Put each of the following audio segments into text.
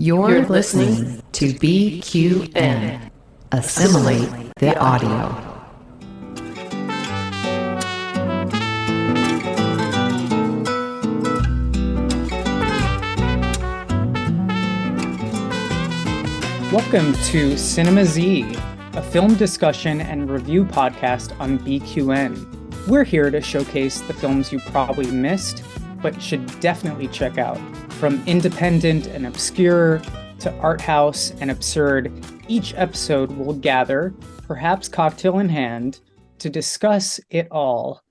You're listening to BQN. Assimilate the audio. Welcome to Cinema Z, a film discussion and review podcast on BQN. We're here to showcase the films you probably missed, but should definitely check out. From independent and obscure to art house and absurd, each episode will gather, perhaps cocktail in hand, to discuss it all.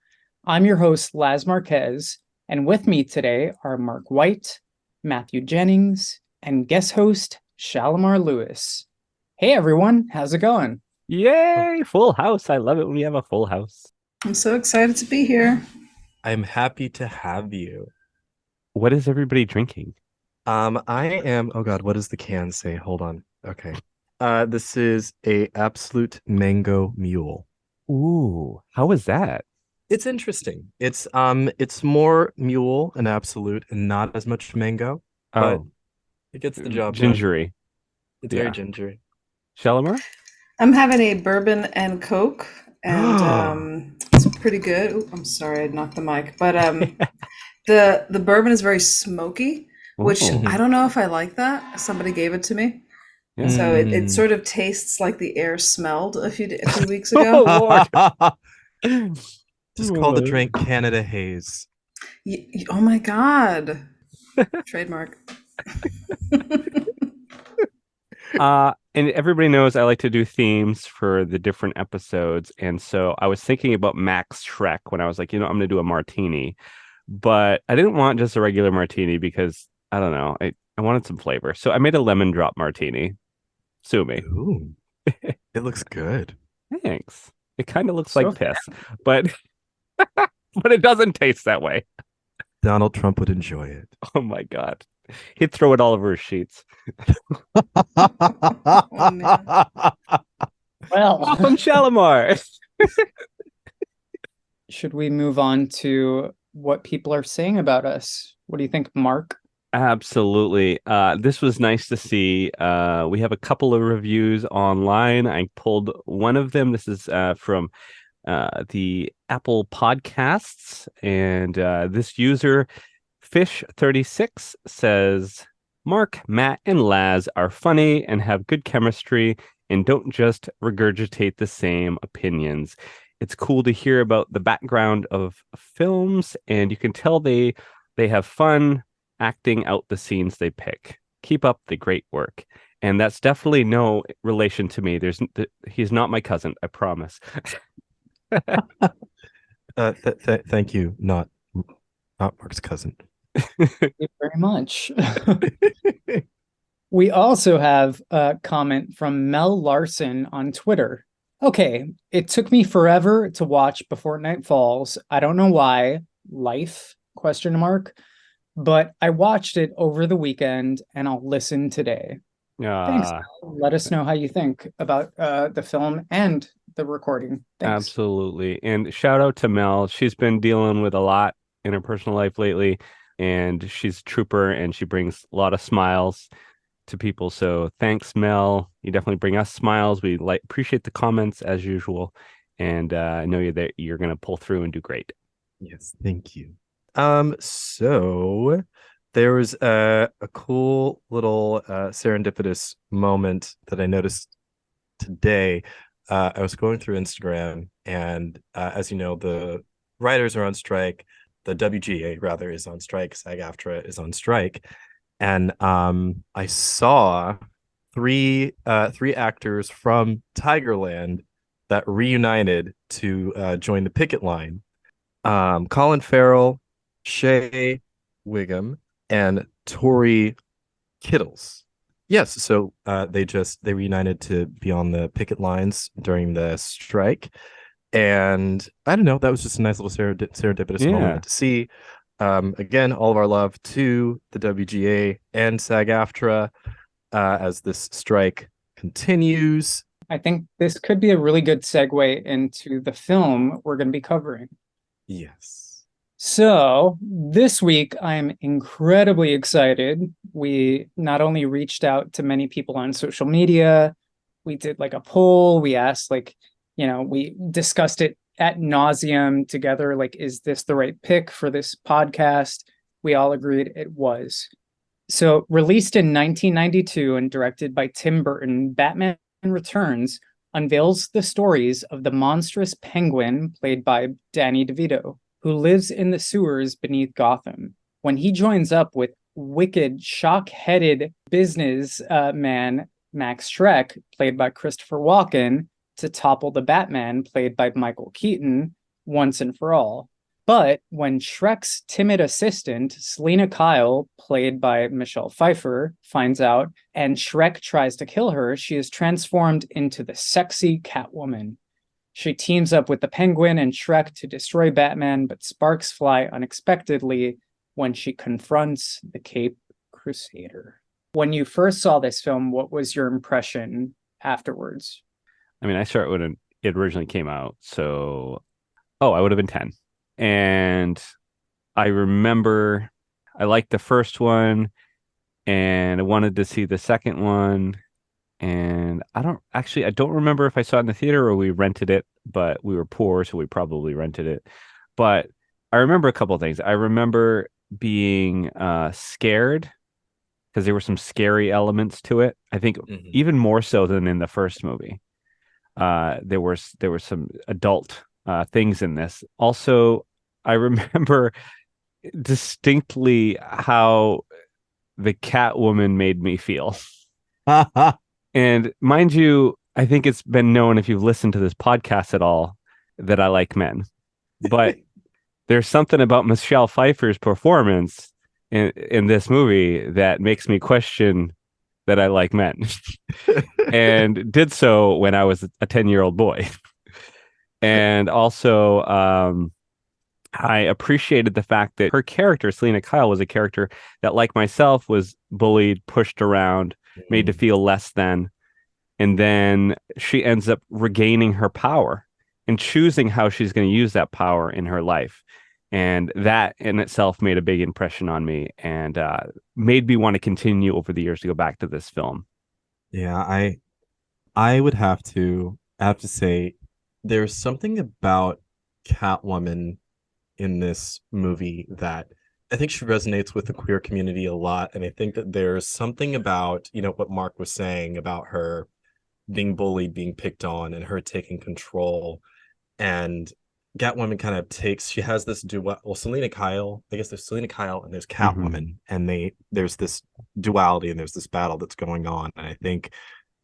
I'm your host, Laz Marquez, and with me today are Mark White, Matthew Jennings, and guest host, Shalimar Lewis. Hey everyone, how's it going? Yay! Full house. I love it when we have a full house. I'm so excited to be here. I'm happy to have you. What is everybody drinking? I am, oh God, what does the can say? Hold on. Okay. This is a Absolute Mango Mule. Ooh, how is that? It's interesting. It's more mule and Absolute and not as much mango, but it gets the job done. Gingery. It's very gingery. Shalimar? I'm having a bourbon and Coke, and it's pretty good. Ooh, I'm sorry, I knocked the mic, but the bourbon is very smoky, which I don't know if I like that. Somebody gave it to me. Yeah. So it sort of tastes like the air smelled a few weeks ago. Just call the drink Canada Haze. Oh my God. Trademark. And everybody knows I like to do themes for the different episodes. And so I was thinking about Max Shrek when I was like, I'm going to do a martini. But I didn't want just a regular martini because, I don't know, I wanted some flavor. So I made a lemon drop martini. Sue me. Ooh, it looks good. Thanks. It kind of looks like piss, but but it doesn't taste that way. Donald Trump would enjoy it. Oh my God. He'd throw it all over his sheets. Oh, man. Well, Welcome, Shalimar. should we move on to what people are saying about us? What do you think, Mark? Absolutely. This was nice to see. We have a couple of reviews online. I pulled one of them. This is from the Apple Podcasts. And this user, Fish36, says, Mark, Matt, and Laz are funny and have good chemistry and don't just regurgitate the same opinions. It's cool to hear about the background of films, and you can tell they have fun acting out the scenes they pick. Keep up the great work. And that's definitely no relation to me. He's not my cousin, I promise. Thank you. Not Mark's cousin. Thank you very much. We also have a comment from Mel Larson on Twitter. Okay, it took me forever to watch Before Night Falls. I don't know why. Life? ? But I watched it over the weekend and I'll listen today. Thanks. Let us know how you think about the film and the recording. Thanks. Absolutely. And shout out to Mel. She's been dealing with a lot in her personal life lately, and she's a trooper and she brings a lot of smiles to people. So thanks, Mel. You definitely bring us smiles. We appreciate the comments as usual. And I know you're going to pull through and do great. Yes, thank you. So there was a cool little serendipitous moment that I noticed today. I was going through Instagram, and as you know, the writers are on strike. The WGA rather is on strike. SAG-AFTRA is on strike, and I saw three actors from Tigerland that reunited to join the picket line. Colin Farrell, Shea Wiggum, and Tori Kittles. Yes, so they reunited to be on the picket lines during the strike. And I don't know, that was just a nice little serendipitous moment to see. Again, all of our love to the WGA and SAG-AFTRA as this strike continues. I think this could be a really good segue into the film we're going to be covering. Yes. So this week, I'm incredibly excited. We not only reached out to many people on social media, we did like a poll. We asked we discussed it ad nauseum together. Like, is this the right pick for this podcast? We all agreed it was. So released in 1992 and directed by Tim Burton, Batman Returns unveils the stories of the monstrous penguin played by Danny Devito, who lives in the sewers beneath Gotham. When he joins up with wicked, shock-headed business man Max Schreck, played by Christopher Walken, to topple the Batman, played by Michael Keaton, once and for all. But when Schreck's timid assistant, Selina Kyle, played by Michelle Pfeiffer, finds out and Schreck tries to kill her, she is transformed into the sexy Catwoman. She teams up with the Penguin and Schreck to destroy Batman, but sparks fly unexpectedly when she confronts the Cape Crusader. When you first saw this film, what was your impression afterwards? I mean, I saw it when it originally came out, so I would have been 10. And I remember I liked the first one and I wanted to see the second one. And I don't remember if I saw it in the theater or we rented it, but we were poor, so we probably rented it. But I remember a couple of things. I remember being scared because there were some scary elements to it. I think even more so than in the first movie. There were some adult things in this. Also, I remember distinctly how the Catwoman made me feel. And mind you, I think it's been known if you've listened to this podcast at all that I like men. But there's something about Michelle Pfeiffer's performance in this movie that makes me question that I like men. And did so when I was a 10-year-old boy. And also, I appreciated the fact that her character, Selina Kyle, was a character that, like myself, was bullied, pushed around, made to feel less than. And then she ends up regaining her power and choosing how she's going to use that power in her life. And that in itself made a big impression on me and made me want to continue over the years to go back to this film. Yeah, I would have to say there's something about Catwoman in this movie that I think she resonates with the queer community a lot. And I think that there's something about, what Mark was saying about her being bullied, being picked on, and her taking control. And Catwoman kind of she has this Selina Kyle, I guess there's Selina Kyle and there's Catwoman, and there's this duality and there's this battle that's going on. And I think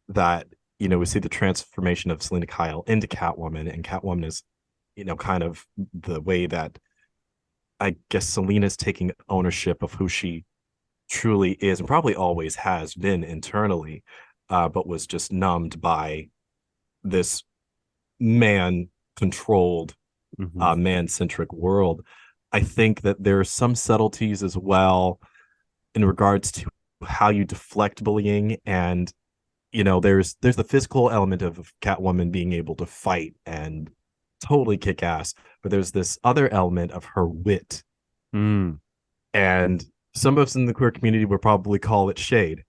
that, we see the transformation of Selina Kyle into Catwoman, and Catwoman is, kind of the way that I guess Selina's taking ownership of who she truly is and probably always has been internally, but was just numbed by this man-controlled, man-centric world. I think that there are some subtleties as well in regards to how you deflect bullying, and there's the physical element of Catwoman being able to fight and totally kick ass, but there's this other element of her wit. And some of us in the queer community would probably call it shade.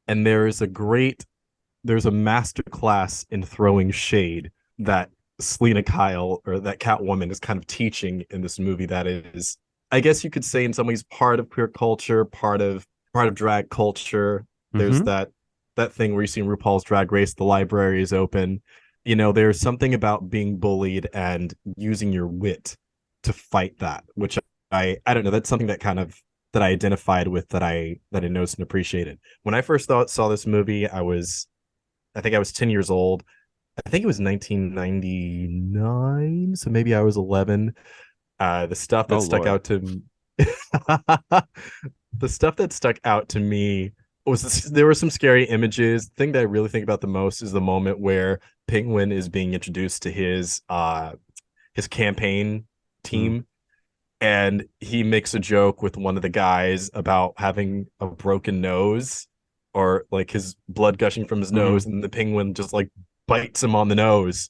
And there's a master class in throwing shade that Selina Kyle, or that Catwoman, is kind of teaching in this movie that is, I guess you could say in some ways, part of queer culture, part of drag culture. There's that thing where you see in RuPaul's Drag Race, the library is open. There's something about being bullied and using your wit to fight that, which I don't know. That's something that that I identified with, that I noticed and appreciated. When I first saw this movie, I think I was 10 years old. I think it was 1999, so maybe I was 11. The stuff that stuck out to me, the stuff that stuck out to me there were some scary images. The thing that I really think about the most is the moment where Penguin is being introduced to his campaign team, and he makes a joke with one of the guys about having a broken nose, or like his blood gushing from his nose, and the Penguin just like bites him on the nose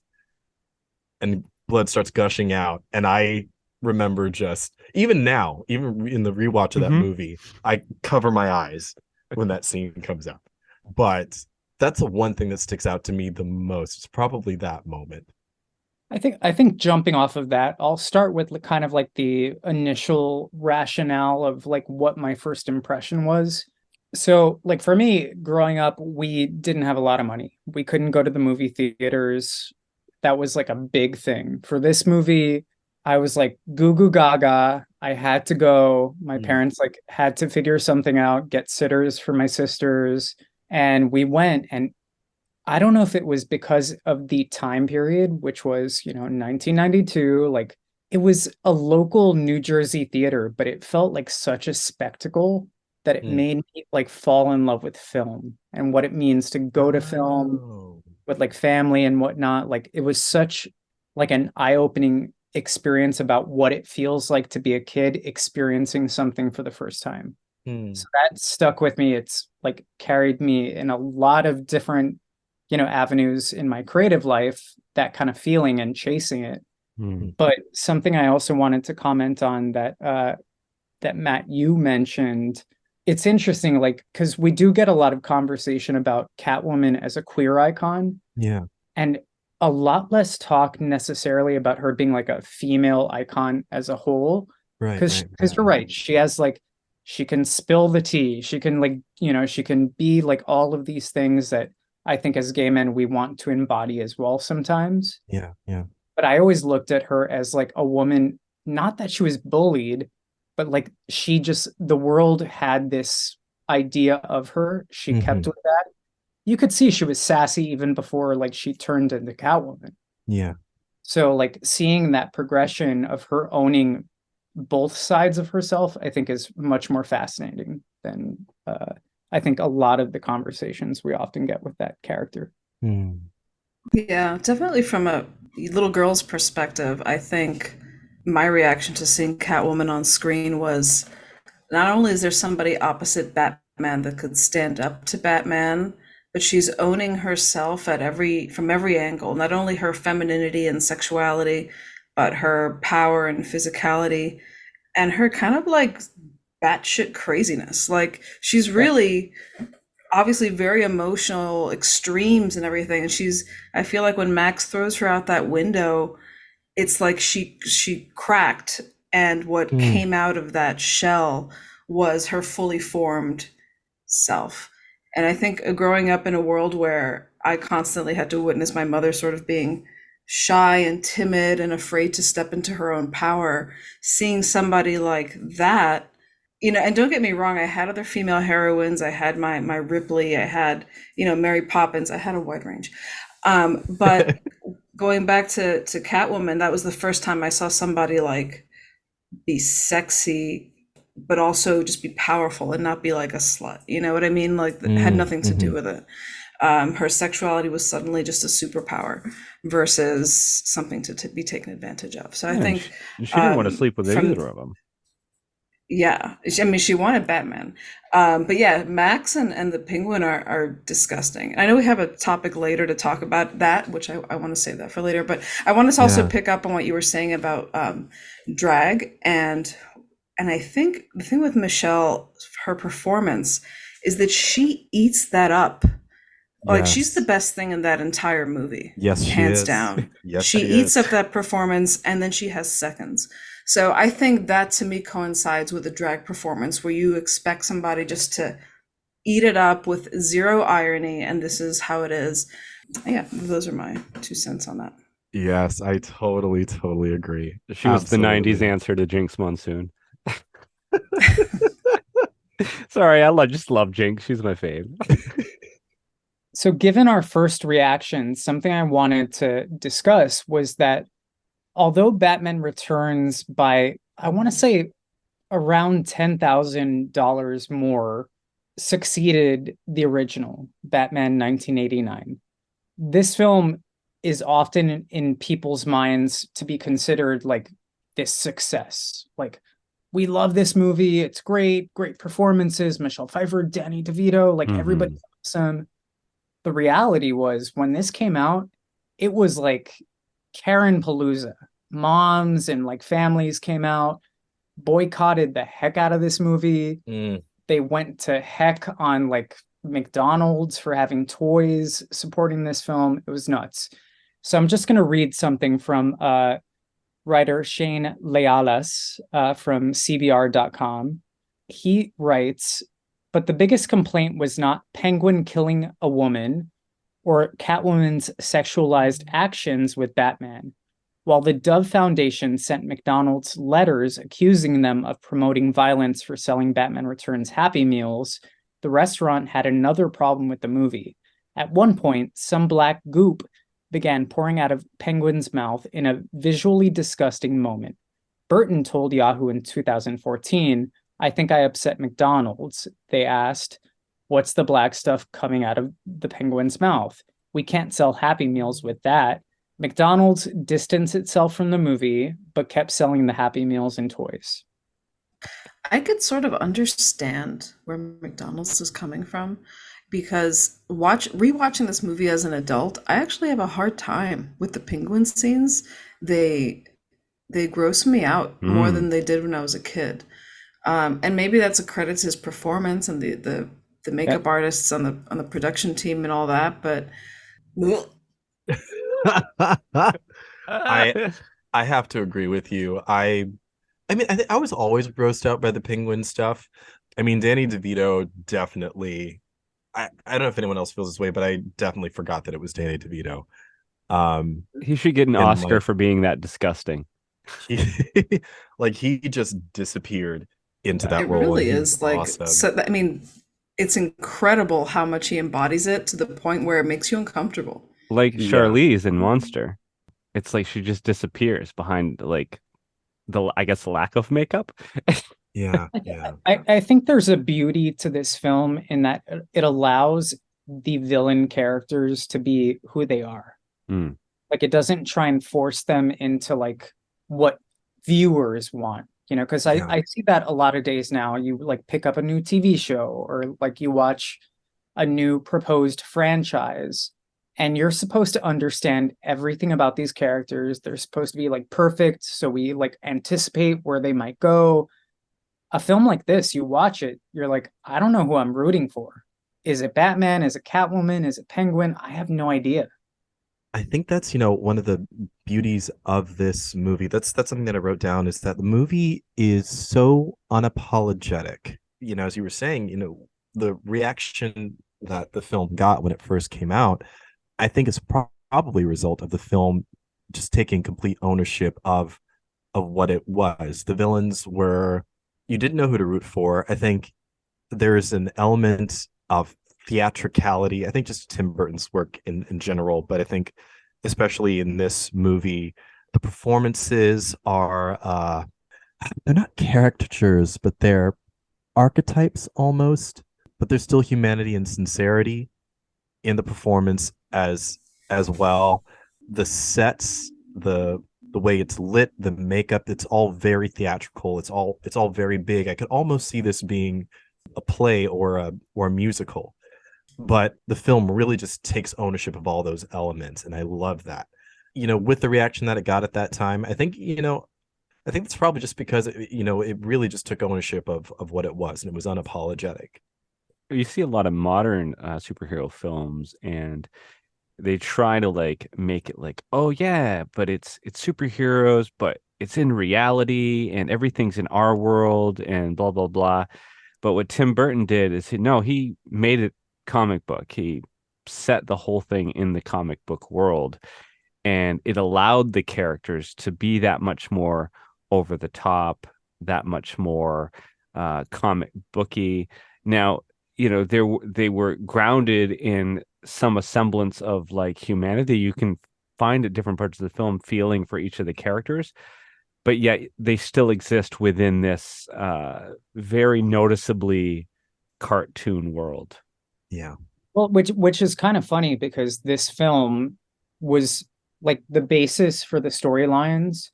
and blood starts gushing out. And I remember just even now, even in the rewatch of that movie, I cover my eyes when that scene comes up. But that's the one thing that sticks out to me the most. It's probably that moment. I think jumping off of that, I'll start with kind of like the initial rationale of like what my first impression was. So like for me, growing up, we didn't have a lot of money. We couldn't go to the movie theaters. That was like a big thing. For this movie, I was like goo goo gaga. I had to go. My parents like had to figure something out, get sitters for my sisters. And we went, and I don't know if it was because of the time period, which was, 1992, like it was a local New Jersey theater, but it felt like such a spectacle that it made me like fall in love with film and what it means to go to film with like family and whatnot. Like it was such like an eye-opening experience about what it feels like to be a kid experiencing something for the first time. So that stuck with me. It's like carried me in a lot of different avenues in my creative life, that kind of feeling and chasing it. But something I also wanted to comment on that Matt, you mentioned, it's interesting, like, because we do get a lot of conversation about Catwoman as a queer icon. Yeah. And a lot less talk necessarily about her being like a female icon as a whole. Right. Because you're right. She has like, she can spill the tea. She can like, she can be like all of these things that I think as gay men, we want to embody as well sometimes. Yeah. But I always looked at her as like a woman, not that she was bullied, but like the world had this idea of her. She kept with that. You could see she was sassy even before like she turned into Catwoman. Yeah. So like seeing that progression of her owning both sides of herself, I think is much more fascinating than I think a lot of the conversations we often get with that character. Yeah, definitely from a little girl's perspective, I think my reaction to seeing Catwoman on screen was not only is there somebody opposite Batman that could stand up to Batman, but she's owning herself from every angle, not only her femininity and sexuality, but her power and physicality and her kind of like batshit craziness. Like she's really obviously very emotional, extremes and everything. And I feel like when Max throws her out that window, it's like she cracked, and what came out of that shell was her fully formed self. And I think growing up in a world where I constantly had to witness my mother sort of being shy and timid and afraid to step into her own power, seeing somebody like that, and don't get me wrong, I had other female heroines. I had my Ripley, I had, Mary Poppins, I had a wide range. But going back to Catwoman, that was the first time I saw somebody like be sexy, but also just be powerful and not be like a slut. You know what I mean? Like it had nothing to do with it. Her sexuality was suddenly just a superpower versus something to be taken advantage of. So I think she didn't want to sleep with either of them. Yeah, I mean, she wanted Batman. But yeah, Max and the Penguin are disgusting. And I know we have a topic later to talk about that, which I want to save that for later. But I want to also pick up on what you were saying about drag. And I think the thing with Michelle, her performance, is that she eats that up. Like she's the best thing in that entire movie. Yes, hands down. Yes, she eats up that performance, and then she has seconds. So I think that to me coincides with a drag performance where you expect somebody just to eat it up with zero irony, and this is how it is. Yeah, those are my 2 cents on that. Yes, I totally agree. She was the 90s answer to Jinx Monsoon. Sorry, just love Jinx. She's my fave. So given our first reaction, something I wanted to discuss was that although Batman Returns by, I want to say, around $10,000 more, succeeded the original, Batman 1989. This film is often in people's minds to be considered like this success. Like, we love this movie. It's great performances. Michelle Pfeiffer, Danny DeVito, like everybody's awesome. The reality was when this came out, it was like Karen Palooza. moms and like families came out, boycotted the heck out of this movie. They went to heck on like McDonald's for having toys supporting this film. It was nuts. So I'm just going to read something from writer Shane Lealas from CBR.com. He writes, but the biggest complaint was not Penguin killing a woman or Catwoman's sexualized actions with Batman. While the Dove Foundation sent McDonald's letters accusing them of promoting violence for selling Batman Returns Happy Meals, the restaurant had another problem with the movie. At one point, some black goop began pouring out of Penguin's mouth in a visually disgusting moment. Burton told Yahoo in 2014, "I think I upset McDonald's." They asked, "What's the black stuff coming out of the Penguin's mouth? We can't sell Happy Meals with that." McDonald's distanced itself from the movie, but kept selling the Happy Meals and toys. I could sort of understand where McDonald's is coming from, because rewatching this movie as an adult, I actually have a hard time with the penguin scenes. They gross me out more than they did when I was a kid. And maybe that's a credit to his performance and the makeup artists on the production team and all that, but I have to agree with you. I mean, I was always grossed out by the penguin stuff. I mean, Danny DeVito definitely. I don't know if anyone else feels this way, but I definitely forgot that it was Danny DeVito. He should get an Oscar for being that disgusting. He just disappeared into that role. It really is like, awesome. So, I mean, it's incredible how much he embodies it to the point where it makes you uncomfortable. Like Charlize in Monster. It's like she just disappears behind like the lack of makeup. Yeah. I think there's a beauty to this film in that it allows the villain characters to be who they are. Like, it doesn't try and force them into like what viewers want, because I see that a lot of days now. You like pick up a new TV show or like you watch a new proposed franchise, and you're supposed to understand everything about these characters. They're supposed to be like perfect, so we like anticipate where they might go. A film like this, you watch it, you're like, I don't know who I'm rooting for. Is it Batman? Is it Catwoman? Is it Penguin? I have no idea. I think that's, one of the beauties of this movie. That's something that I wrote down, is that the movie is so unapologetic. As you were saying, the reaction that the film got when it first came out, I think is probably a result of the film just taking complete ownership of what it was. The villains were, you didn't know who to root for. I think there's an element of theatricality. I think just Tim Burton's work in general, but I think especially in this movie, the performances are they're not caricatures, but they're archetypes almost, but there's still humanity and sincerity in the performance as well. The sets, the way it's lit, the makeup, it's all very theatrical. It's all very big. I could almost see this being a play or a musical, but the film really just takes ownership of all those elements, and I love that. With the reaction that it got at that time, I think it's probably just because it really just took ownership of what it was, and it was unapologetic. You see a lot of modern superhero films, and they try to like make it like, oh yeah, but it's superheroes, but it's in reality and everything's in our world and blah blah blah. But what Tim Burton did is he made it comic book. He set the whole thing in the comic book world, and it allowed the characters to be that much more over the top, that much more comic booky. Now, they were grounded in some semblance of like humanity. You can find at different parts of the film feeling for each of the characters, but yet they still exist within this very noticeably cartoon world. Yeah. Well, which is kind of funny, because this film was like, the basis for the storylines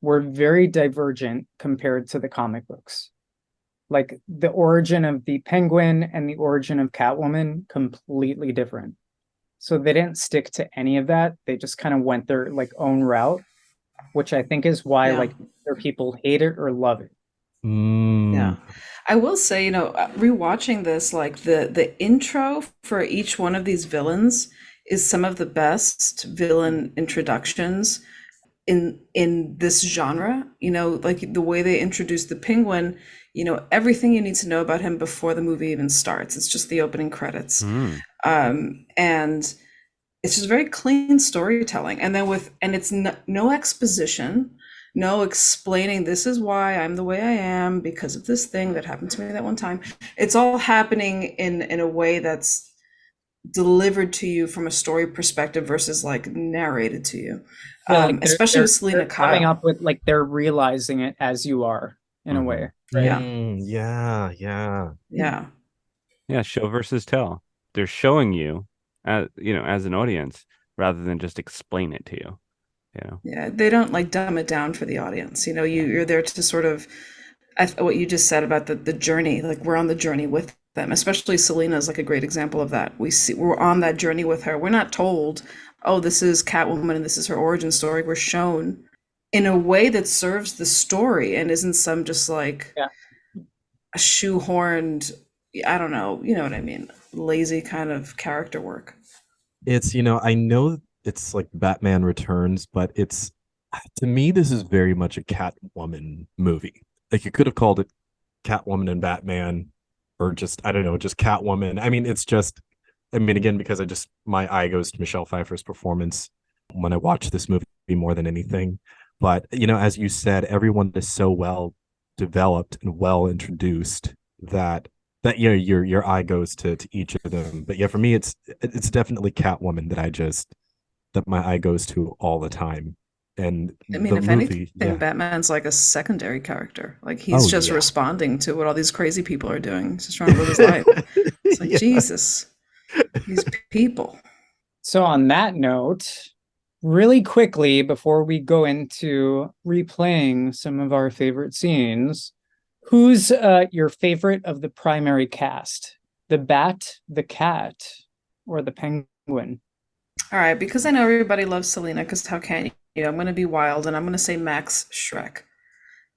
were very divergent compared to the comic books. Like, the origin of the Penguin and the origin of Catwoman, completely different. So they didn't stick to any of that. They just kind of went their like own route. which I think is why Yeah. like either people hate it or love it. Yeah. I will say, rewatching this, like the intro for each one of these villains is some of the best villain introductions in this genre. Like the way they introduce the Penguin, everything you need to know about him before the movie even starts. It's just the opening credits. And it's just very clean storytelling. And then it's no exposition, no explaining this is why I'm the way I am because of this thing that happened to me that one time. It's all happening in a way that's delivered to you from a story perspective versus like narrated to you. Yeah, like especially with Selena they're coming Kyle. up with like they're realizing it as you are in a way. Right? Yeah, show versus tell. They're showing you as an audience rather than just explain it to you. Yeah, they don't like dumb it down for the audience. You're there to sort of what you just said about the journey. Like we're on the journey with them. Especially Selena is like a great example of that. We're on that journey with her. We're not told, oh, this is Catwoman and this is her origin story. We're shown in a way that serves the story and isn't some just like a shoehorned, I don't know, you know what I mean, lazy kind of character work. It's, I know it's like Batman Returns, but to me, this is very much a Catwoman movie. Like you could have called it Catwoman and Batman, or just, I don't know, just Catwoman. I mean, again, because my eye goes to Michelle Pfeiffer's performance when I watch this movie more than anything. But, as you said, everyone is so well developed and well introduced that your eye goes to each of them. But yeah, for me, it's definitely Catwoman that my eye goes to all the time. And I mean, if movie, anything, Batman's like a secondary character. Like he's just responding to what all these crazy people are doing. He's just trying to live his life. It's like, Jesus, these people. So on that note, really quickly, before we go into replaying some of our favorite scenes, who's your favorite of the primary cast? The Bat, the Cat, or the Penguin? All right, because I know everybody loves Selena, because how can you? I'm going to be wild, and I'm going to say Max Schreck,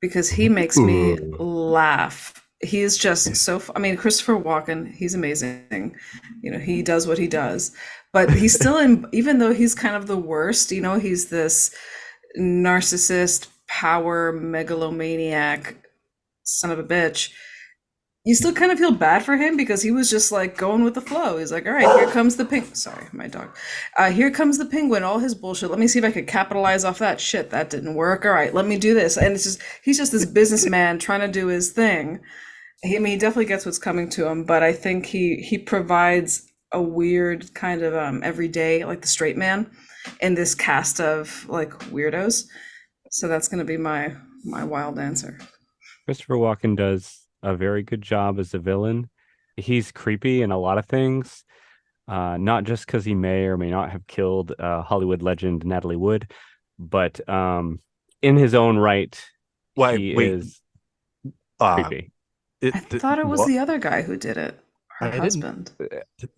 because he makes me laugh. He is just so, Christopher Walken, he's amazing. He does what he does, but he's still even though he's kind of the worst, he's this narcissist, power, megalomaniac, son of a bitch. You still kind of feel bad for him because he was just like going with the flow. He's like, all right, here comes the penguin. Sorry, my dog. Here comes the penguin, all his bullshit. Let me see if I could capitalize off that. Shit, that didn't work. All right, let me do this. And he's just this businessman trying to do his thing. He definitely gets what's coming to him, but I think he provides a weird kind of everyday, like the straight man in this cast of like weirdos. So that's going to be my wild answer. Christopher Walken does a very good job as a villain. He's creepy in a lot of things, not just because he may or may not have killed Hollywood legend Natalie Wood, but in his own right, he is creepy. I thought it was the other guy who did it, her husband.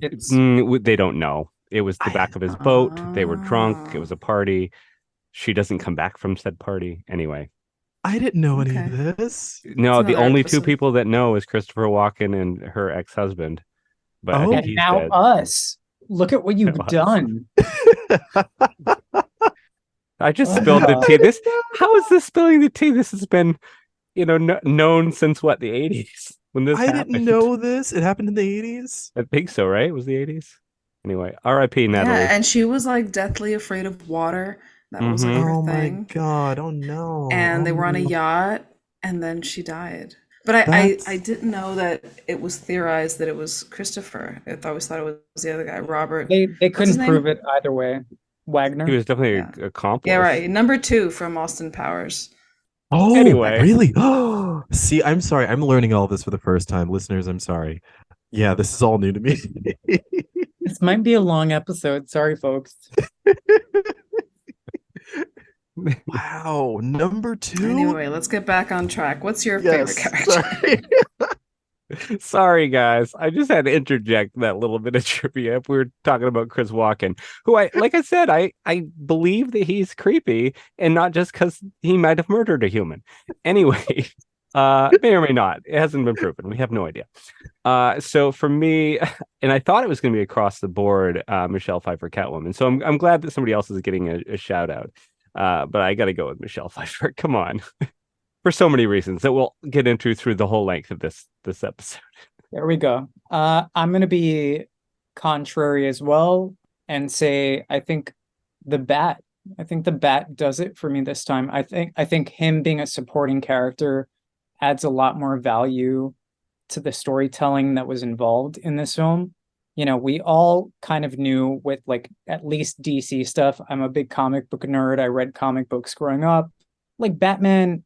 They don't know. It was the back of his boat. They were drunk. It was a party. She doesn't come back from said party. Anyway. I didn't know any of this. No, the only two people that know is Christopher Walken and her ex-husband. But I think he's now dead. Us. Look at what you've done. I just spilled the tea. How is this spilling the tea? This has been, known since what, the 80s when this happened. I didn't know this. It happened in the 80s. I think so, right? It was the 80s. Anyway, R.I.P. Natalie. Yeah, and she was like deathly afraid of water. That was like her thing. My God! Oh no! And they were on a yacht, and then she died. But I didn't know that it was theorized that it was Christopher. I always thought it was the other guy, Robert. They couldn't prove it either way. Wagner. He was definitely an accomplice. Yeah, right. Number 2 from Austin Powers. Oh, anyway, really? Oh, see, I'm sorry. I'm learning all this for the first time, listeners. I'm sorry. Yeah, this is all new to me. This might be a long episode. Sorry, folks. Wow, number 2. Anyway, let's get back on track. What's your favorite character? Sorry, guys. I just had to interject that little bit of trivia. We were talking about Chris Walken, who like I said, I believe that he's creepy, and not just because he might have murdered a human. Anyway, may or may not. It hasn't been proven. We have no idea. So for me, and I thought it was going to be across the board, Michelle Pfeiffer Catwoman. So I'm glad that somebody else is getting a shout out. But I got to go with Michelle Pfeiffer. Come on. For so many reasons that we'll get into through the whole length of this episode. There we go. I'm going to be contrary as well and say I think the Bat does it for me this time. I think him being a supporting character adds a lot more value to the storytelling that was involved in this film. You know, we all kind of knew with like at least DC stuff. I'm a big comic book nerd. I read comic books growing up. Like Batman,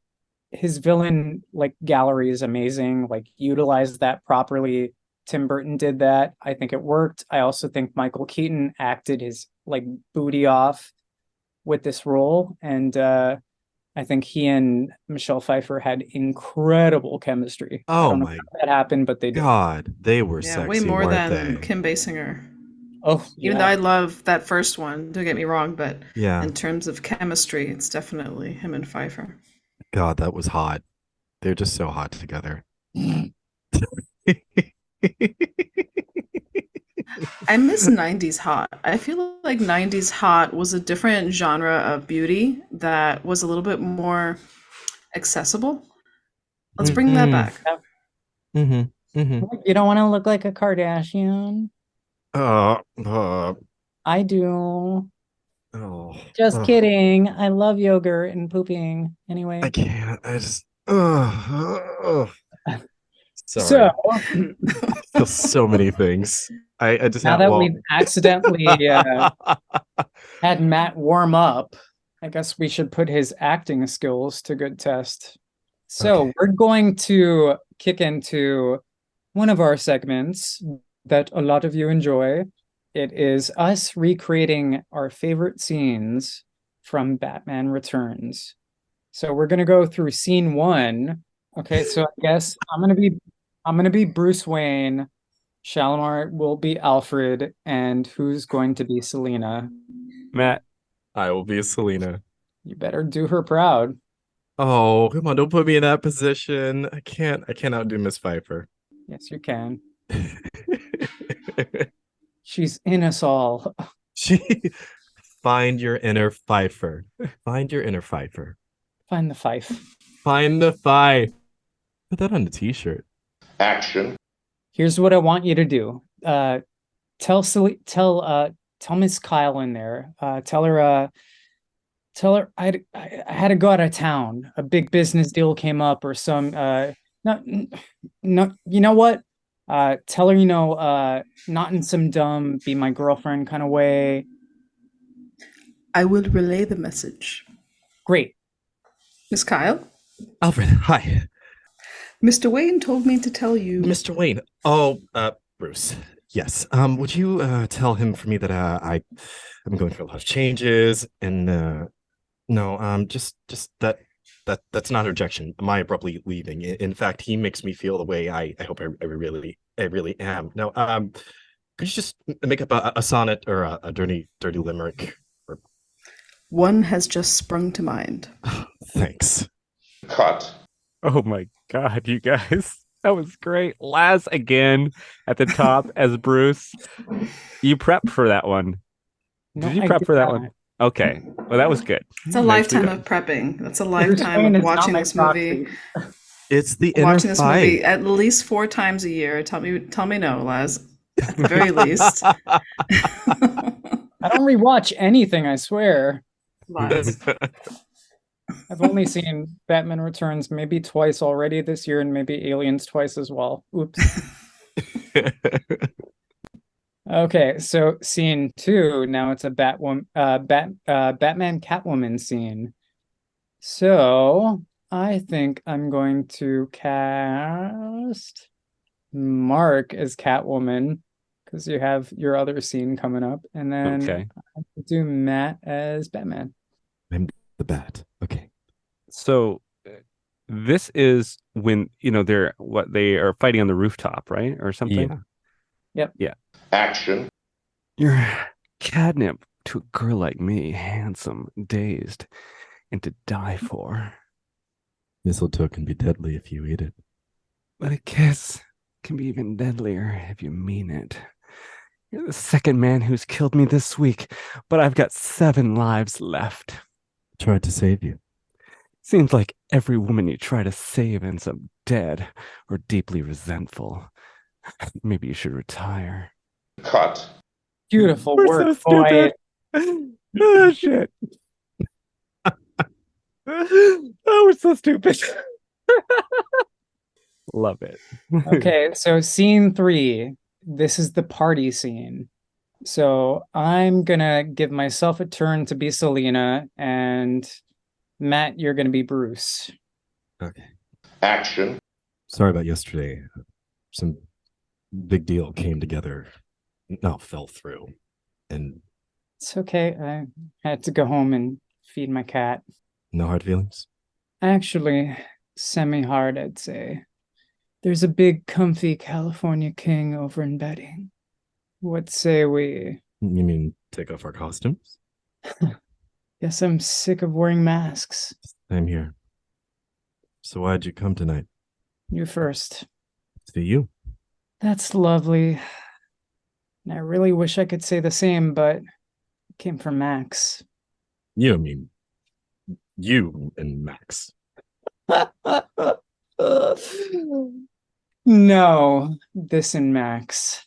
his villain like gallery is amazing. Like utilized that properly. Tim Burton did that. I think it worked. I also think Michael Keaton acted his like booty off with this role, and I think he and Michelle Pfeiffer had incredible chemistry. I don't know how that happened, but they did. God, they were sexy, way more weren't than they? Kim Basinger. Oh, Even though I love that first one, don't get me wrong, but Yeah. in terms of chemistry, it's definitely him and Pfeiffer. God, that was hot. They're just so hot together. I miss 90s hot. I feel like 90s hot was a different genre of beauty that was a little bit more accessible. Let's bring that back. You don't want to look like a Kardashian? I do. Just kidding. I love yogurt and pooping. Anyway. I can't. I just sorry. So I feel so many things. I just now that we've accidentally had Matt warm up, I guess we should put his acting skills to good test. So we're going to kick into one of our segments that a lot of you enjoy. It is us recreating our favorite scenes from Batman Returns. So we're gonna go through scene 1. Okay, so I guess I'm gonna be Bruce Wayne. Shalimar will be Alfred, and who's going to be Selina? Matt. I will be Selina. You better do her proud. Oh, come on, don't put me in that position. I can't outdo Miss Pfeiffer. Yes, you can. She's in us all. Find your inner Pfeiffer. Find your inner Pfeiffer. Find the Fife. Find the Fife. Put that on the t-shirt. Action. Here's what I want you to do. Tell Miss Kyle in there. Tell her I had to go out of town. A big business deal came up, or some no, you know what? Tell her, not in some dumb be my girlfriend kind of way. I will relay the message. Great. Miss Kyle? Alfred, hi. Mr. Wayne told me to tell you. Mr. Wayne. Oh, Bruce. Yes. Would you tell him for me that I'm going through a lot of changes, and no, just that's not a rejection. My abruptly leaving. In fact, he makes me feel the way I hope I really am. No, could you just make up a sonnet or a dirty limerick? One has just sprung to mind. Thanks. Cut. Oh my God, you guys. That was great. Laz again at the top as Bruce. You prepped for that one. Did you prep for that one? Okay. Well, that was good. It's a lifetime of prepping. That's a lifetime of watching this movie. It's the inner watching this fight. movie at least 4 times a year. Tell me no, Laz. At the very least. I don't rewatch anything, I swear. Laz. I've only seen Batman Returns maybe twice already this year, and maybe Aliens twice as well. Oops. Okay, so scene 2. Now it's a Batman Catwoman scene. So I think I'm going to cast Mark as Catwoman, because you have your other scene coming up, and then I will do Matt as Batman. I'm the Bat. Okay. So this is when they are fighting on the rooftop, right, or something. Yep. Action. You're catnip to a girl like me, handsome, dazed, and to die for. Mistletoe can be deadly if you eat it. But a kiss can be even deadlier if you mean it. You're the second man who's killed me this week, but I've got 7 lives left. Tried to save you. Seems like every woman you try to save ends up dead or deeply resentful. Maybe you should retire. Cut. Beautiful We're work, so stupid. Oh, shit. Oh, we're so stupid. Love it. Okay, so scene 3. This is the party scene. So I'm gonna give myself a turn to be Selena, and Matt, you're gonna be Bruce. Okay. Action. Sorry about yesterday. Some big deal came together. No, fell through. And It's okay. I had to go home and feed my cat. no hard feelings? Actually, semi-hard, I'd say. There's a big, comfy California king over in bedding. What say we? You mean take off our costumes? Guess I'm sick of wearing masks. I'm here. So why'd you come tonight? You first. See you. That's lovely. And I really wish I could say the same, but it came from Max. You mean you and Max. No, this and Max.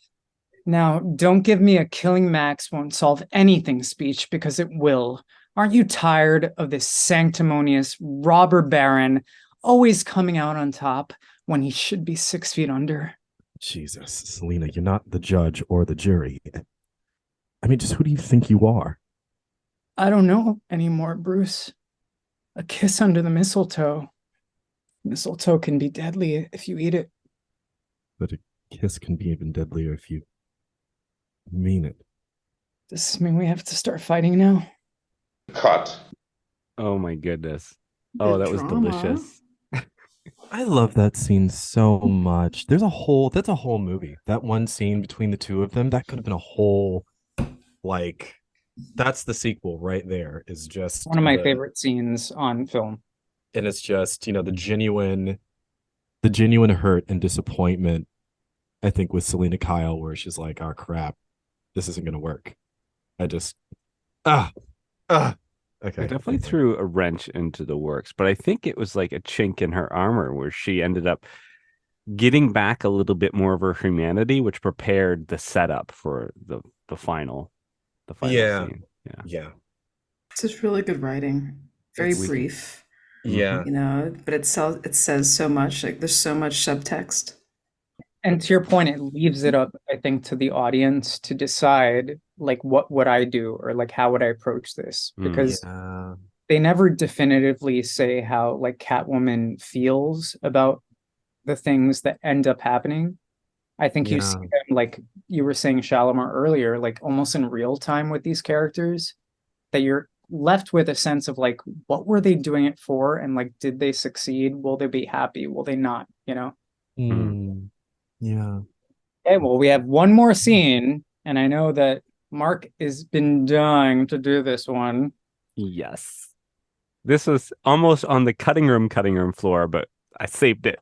Now, don't give me a killing Max won't solve anything speech, because it will. Aren't you tired of this sanctimonious robber baron always coming out on top when he should be 6 feet under? Jesus, Selena, you're not the judge or the jury. I mean, just who do you think you are? I don't know anymore, Bruce. A kiss under the mistletoe. Mistletoe can be deadly if you eat it. But a kiss can be even deadlier if you mean it. Does this mean we have to start fighting now? Cut. Oh my goodness. Oh, Good that was drama. delicious. I love that scene so much. That's a whole movie. That one scene between the two of them, that could have been a whole, like, that's the sequel right there. Is just One of my favorite scenes on film. And it's just, the genuine hurt and disappointment, I think, with Selena Kyle, where she's like, oh crap, this isn't gonna work. I just okay. It definitely threw a wrench into the works, but I think it was like a chink in her armor where she ended up getting back a little bit more of her humanity, which prepared the setup for the final scene. Yeah. It's just really good writing. Very brief. Yeah. But it says so much. Like there's so much subtext. And to your point, it leaves it up, I think, to the audience to decide, like, what would I do, or like, how would I approach this? Because they never definitively say how, like, Catwoman feels about the things that end up happening. I think you see them, like you were saying, Shalimar, earlier, like almost in real time with these characters, that you're left with a sense of like, what were they doing it for? And like, did they succeed? Will they be happy? Will they not? Yeah. Okay, well, we have one more scene, and I know that Mark has been dying to do this one. Yes. This was almost on the cutting room floor, but I saved it.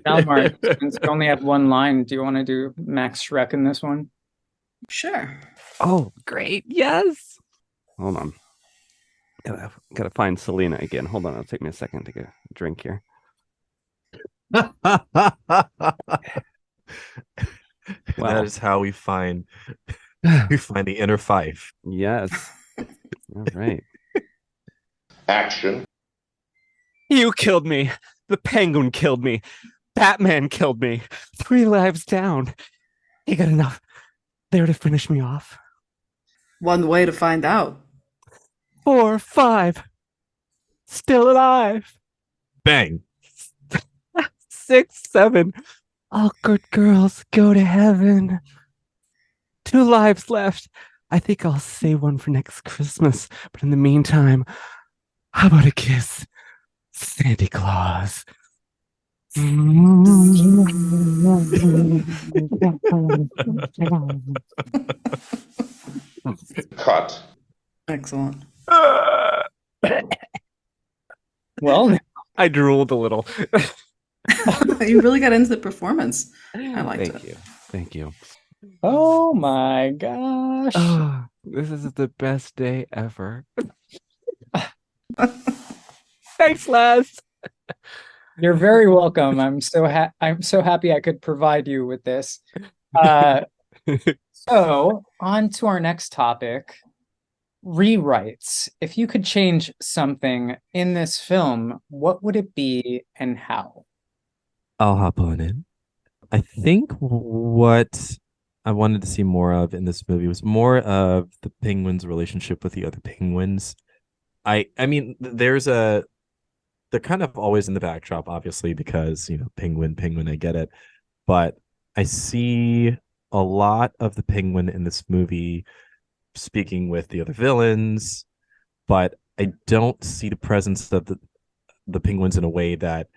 Now, Mark, since you only have one line, do you want to do Max Shrek in this one? Sure. Oh, great. Yes. Hold on. Gotta find Selena again. Hold on. It'll take me a second to get a drink here. That is how we find the inner Fife. Yes. All right. Action. You killed me. The Penguin killed me. Batman killed me. 3 lives down. You got enough there to finish me off? One way to find out. 4, 5. Still alive. Bang. 6, 7. All good girls go to heaven. 2 lives left. I think I'll save one for next Christmas. But in the meantime, how about a kiss? Santa Claus. cut, Excellent. Well, I drooled a little. You really got into the performance. I liked Thank it. you. Thank you. oh my gosh. Oh, this is the best day ever. Thanks, Les. You're very welcome. I'm so happy I could provide you with this. So on to our next topic, rewrites. If you could change something in this film, what would it be and how? I'll hop on in. I think what I wanted to see more of in this movie was more of the penguin's relationship with the other penguins. I mean, they're kind of always in the backdrop, obviously, because, you know, penguin, I get it. But I see a lot of the penguin in this movie speaking with the other villains, but I don't see the presence of the penguins in a way that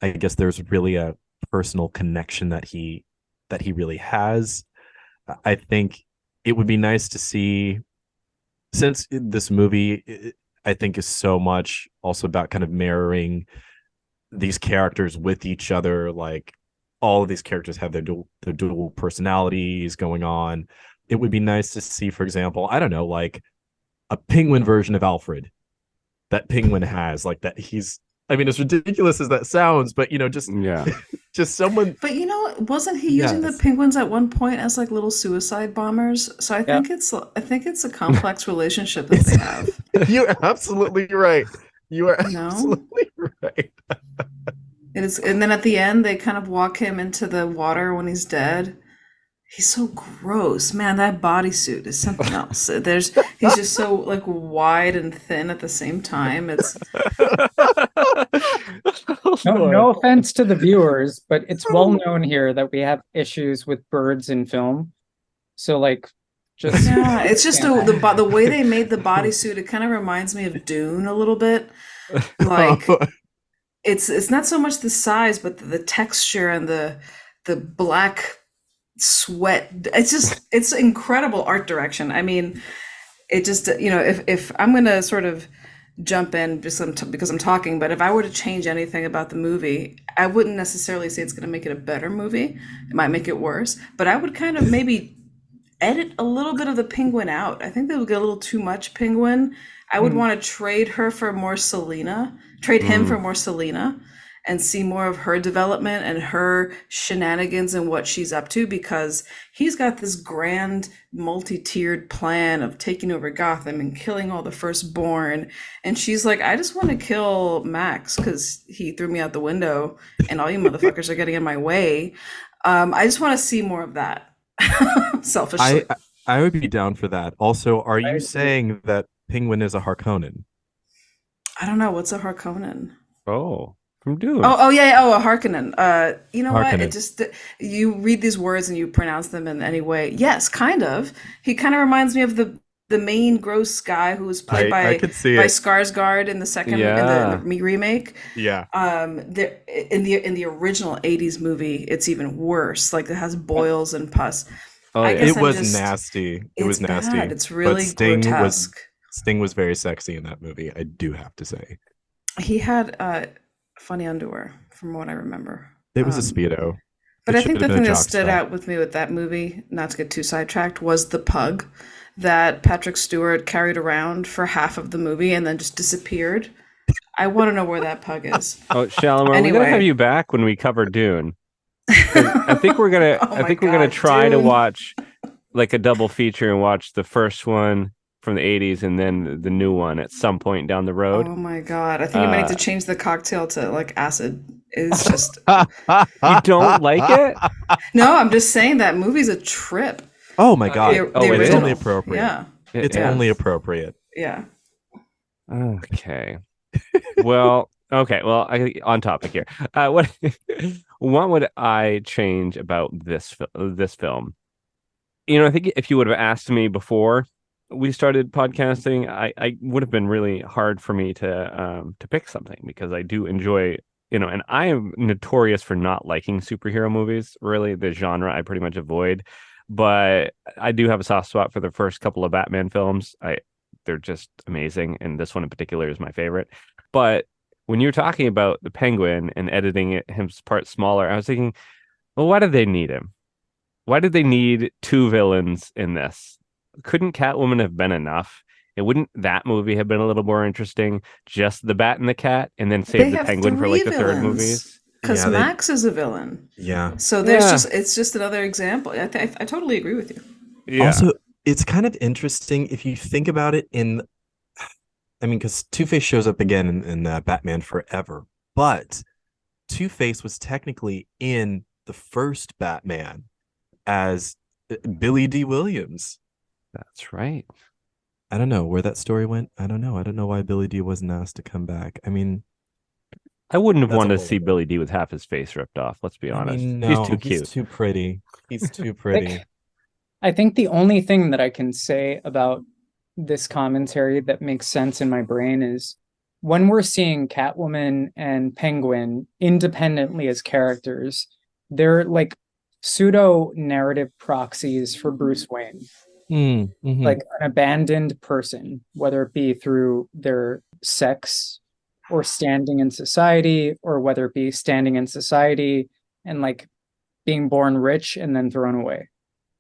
I guess there's really a personal connection that he really has. I think it would be nice to see, since this movie I think is so much also about kind of mirroring these characters with each other. Like, all of these characters have their dual personalities going on. It would be nice to see, for example, I don't know, like a penguin version of Alfred that penguin has, like that he's, I mean, as ridiculous as that sounds, but, you know, just just someone. But, you know, wasn't he using the penguins at one point as like little suicide bombers? So I think it's a complex relationship that they have. You're absolutely right. You are absolutely right. It is, and then at the end they kind of walk him into the water when he's dead. He's so gross, man. That bodysuit is something else. He's just so like wide and thin at the same time. It's no offense to the viewers, but it's well known here that we have issues with birds in film. So like, just it's just the way they made the bodysuit. It kind of reminds me of Dune a little bit. Like, it's not so much the size, but the texture and the black sweat. It's incredible art direction. I mean, it just, you know, if I'm gonna sort of jump in just because I'm talking, but if I were to change anything about the movie, I wouldn't necessarily say it's gonna make it a better movie. It might make it worse, but I would kind of maybe edit a little bit of the penguin out. I think they would get a little too much penguin. I would want to trade him for more Selena, and see more of her development and her shenanigans and what she's up to, because he's got this grand multi-tiered plan of taking over Gotham and killing all the firstborn. And she's like, I just want to kill Max because he threw me out the window and all you motherfuckers are getting in my way. I just want to see more of that. Selfishly. I would be down for that. Also, are you saying that Penguin is a Harkonnen? I don't know. What's a Harkonnen? Oh. From Dune. Oh yeah. Oh, a Harkonnen. You know Harkonnen. what? It just, you read these words and you pronounce them in any way. Yes, kind of. He kind of reminds me of the main gross guy who was played by Skarsgård in the second in the remake. Yeah. In the original '80s movie, it's even worse. Like, it has boils and pus. Oh, yeah. It was nasty. It was nasty. Bad. It's really grotesque. Sting was very sexy in that movie, I do have to say. He had funny underwear, from what I remember. It was a Speedo. But I think the thing that stood out with me with that movie, not to get too sidetracked, was the pug that Patrick Stewart carried around for half of the movie and then just disappeared. I want to know where that pug is. Oh, Shalimar, we're gonna have you back when we cover Dune. I think we're gonna. we're gonna try to watch like a double feature and watch the first one from the 80s and then the new one at some point down the road. Oh my god. I think you might need to change the cocktail to like acid. It's just You don't like it? No, I'm just saying that movie's a trip. Oh my god. It's only is. appropriate. Yeah. It's only appropriate. Yeah. Okay. Well, on topic here. What would I change about this film? You know, I think if you would have asked me before we started podcasting, I would have been really hard for me to pick something, because I do enjoy and I am notorious for not liking superhero movies, really. The genre I pretty much avoid. But I do have a soft spot for the first couple of Batman films. They're just amazing, and this one in particular is my favorite. But when you're talking about the Penguin and editing his part smaller, I was thinking, well, why did they need him? Why did they need two villains in this? Couldn't Catwoman have been enough? It wouldn't that movie have been a little more interesting? Just the Bat and the Cat, and then save the Penguin for like the third movies? Because Max is a villain. Yeah. So it's just another example. I totally agree with you. Yeah. Also, it's kind of interesting if you think about it because Two-Face shows up again in Batman Forever, but Two-Face was technically in the first Batman as Billy D. Williams. That's right. I don't know where that story went. I don't know. I don't know why Billy D. wasn't asked to come back. I mean, I wouldn't have wanted to see Billy D with half his face ripped off. Let's be honest. No, he's too cute. He's too pretty. He's too pretty. I think the only thing that I can say about this commentary that makes sense in my brain is when we're seeing Catwoman and Penguin independently as characters, they're like pseudo narrative proxies for Bruce Wayne. Mm-hmm. Like an abandoned person, whether it be through their sex or standing in society, or whether it be standing in society and like being born rich and then thrown away.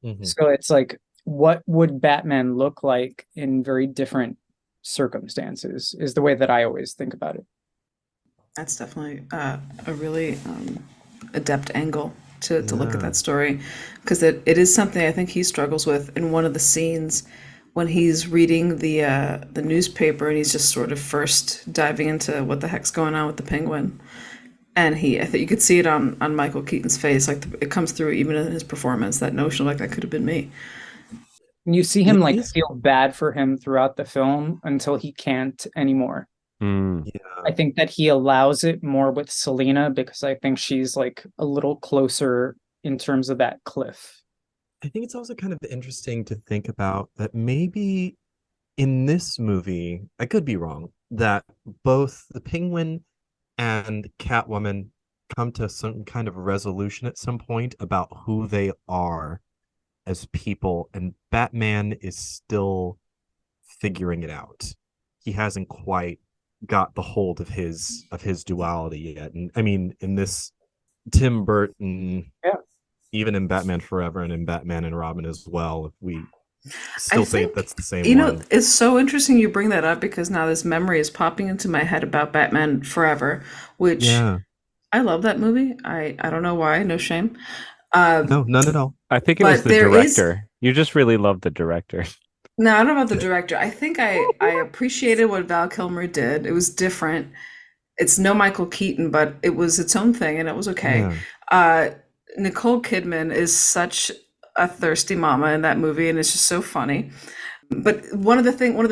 Mm-hmm. So it's like, what would Batman look like in very different circumstances is the way that I always think about it. That's definitely a really adept angle to look at that story, because it is something I think he struggles with in one of the scenes when he's reading the newspaper and he's just sort of first diving into what the heck's going on with the Penguin. And I think you could see it on Michael Keaton's face, like it comes through even in his performance, that notion of like that could have been me. And you see him feel bad for him throughout the film until he can't anymore. Yeah. I think that he allows it more with Selina because I think she's like a little closer in terms of that cliff. I think it's also kind of interesting to think about that maybe in this movie, I could be wrong, that both the Penguin and Catwoman come to some kind of resolution at some point about who they are as people, and Batman is still figuring it out. He hasn't quite got the hold of his duality yet. And I mean, in this Tim Burton, even in Batman Forever and in Batman and Robin as well, if we still say that's the same one. It's so interesting you bring that up, because now this memory is popping into my head about Batman Forever, which I love that movie. I don't know why, no shame. No, none at all. I think it was the director. You just really love the director. No, I don't know about the director. I think I appreciated what Val Kilmer did. It was different. It's no Michael Keaton, but it was its own thing, and it was okay. Yeah. Nicole Kidman is such a thirsty mama in that movie, and it's just so funny. But one of the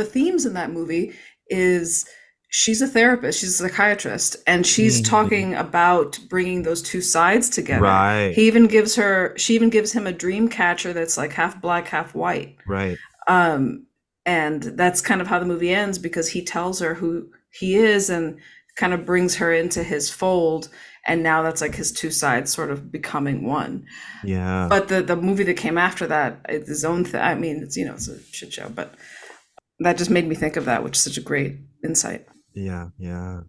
themes in that movie is she's a therapist, she's a psychiatrist, and she's talking about bringing those two sides together. Right. She even gives him a dream catcher that's like half black, half white. Right. And that's kind of how the movie ends, because he tells her who he is and kind of brings her into his fold. And now that's like his two sides sort of becoming one. Yeah. But the movie that came after that, it's his own thing. I mean, it's it's a shit show, but that just made me think of that, which is such a great insight. Yeah, yeah.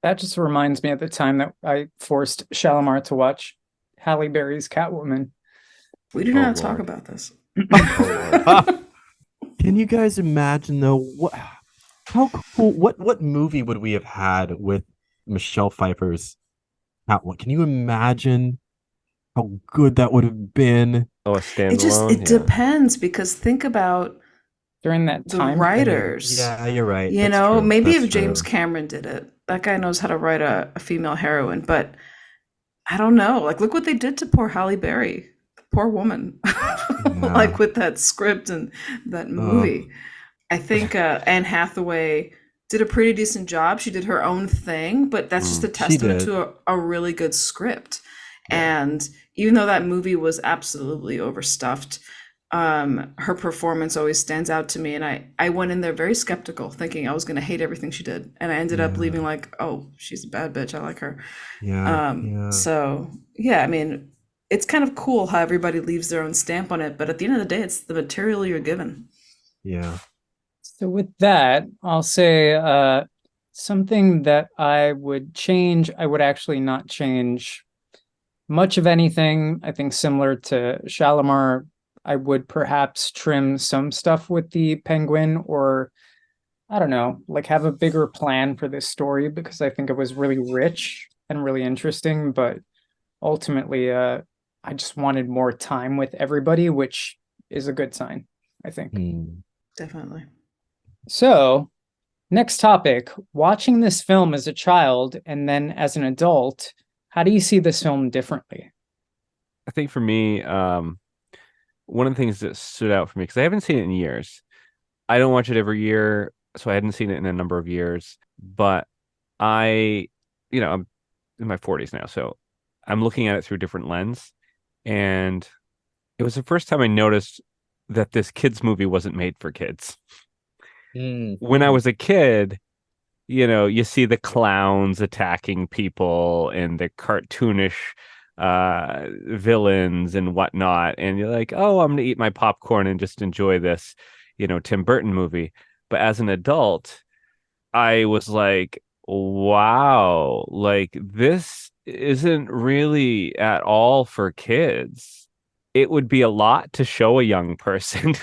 That just reminds me of the time that I forced Shalimar to watch Halle Berry's Catwoman. We do not talk about this. Can you guys imagine though how cool what movie would we have had with Michelle Pfeiffer's Catwoman? Can you imagine how good that would have been? Oh, a standalone? It depends, because think about during that time the writers. Yeah, you're right. Maybe if James Cameron did it, that guy knows how to write a female heroine, but I don't know. Like, look what they did to poor Halle Berry. Poor woman. Like with that script and that movie. I think Anne Hathaway did a pretty decent job. She did her own thing, but that's just a testament to a really good script. Yeah. And even though that movie was absolutely overstuffed, her performance always stands out to me. And I went in there very skeptical, thinking I was going to hate everything she did. And I ended up leaving like, oh, she's a bad bitch. I like her. So, yeah, I mean, it's kind of cool how everybody leaves their own stamp on it. But at the end of the day, it's the material you're given. Yeah. So with that, I'll say something that I would change. I would actually not change much of anything. I think similar to Shalimar, I would perhaps trim some stuff with the penguin, or I don't know, like have a bigger plan for this story, because I think it was really rich and really interesting. But ultimately, I just wanted more time with everybody, which is a good sign, I think. Definitely. So, next topic, watching this film as a child and then as an adult, how do you see this film differently? I think for me, one of the things that stood out for me, because I haven't seen it in years. I don't watch it every year, so I hadn't seen it in a number of years. But I'm in my 40s now, so I'm looking at it through a different lens. And it was the first time I noticed that this kids movie wasn't made for kids. When I was a kid, you see the clowns attacking people and the cartoonish villains and whatnot, and you're like, oh, I'm gonna eat my popcorn and just enjoy this, Tim Burton movie. But as an adult, I was like, wow, like this isn't really at all for kids. It would be a lot to show a young person.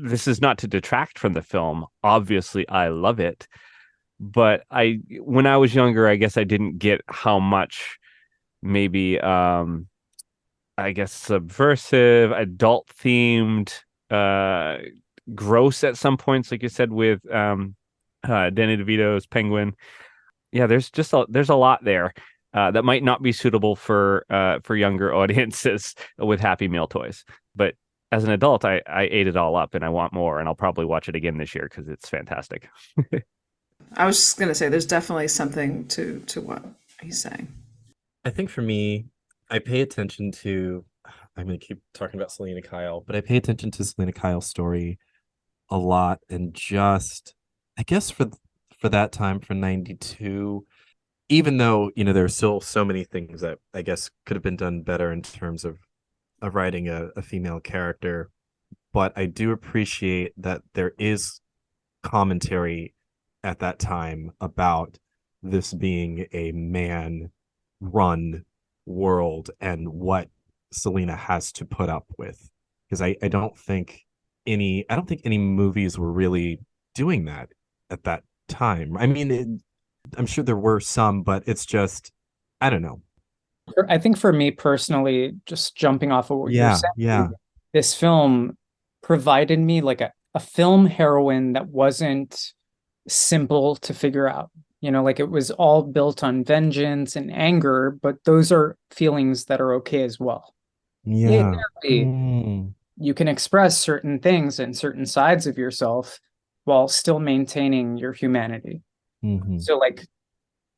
This is not to detract from the film. Obviously, I love it. But when I was younger, I guess I didn't get how much maybe, I guess, subversive, adult themed, gross at some points, like you said, with Danny DeVito's Penguin. Yeah, there's a lot there that might not be suitable for younger audiences with Happy Meal toys. But as an adult, I ate it all up and I want more, and I'll probably watch it again this year because it's fantastic. I was just going to say, there's definitely something to what he's saying. I think for me, I pay attention to, I'm going to keep talking about Selena Kyle, but I pay attention to Selena Kyle's story a lot. And just, I guess for that time, for 92, even though, there are still so many things that I guess could have been done better in terms of writing a female character, but I do appreciate that there is commentary at that time about this being a man-run world and what Selena has to put up with. Because I don't think any movies were really doing that at that time. I mean, I'm sure there were some, but it's just, I don't know. I think for me personally, just jumping off of what you're saying, this film provided me like a film heroine that wasn't simple to figure out. Like it was all built on vengeance and anger, but those are feelings that are okay as well. Yeah. You can express certain things and certain sides of yourself while still maintaining your humanity. So like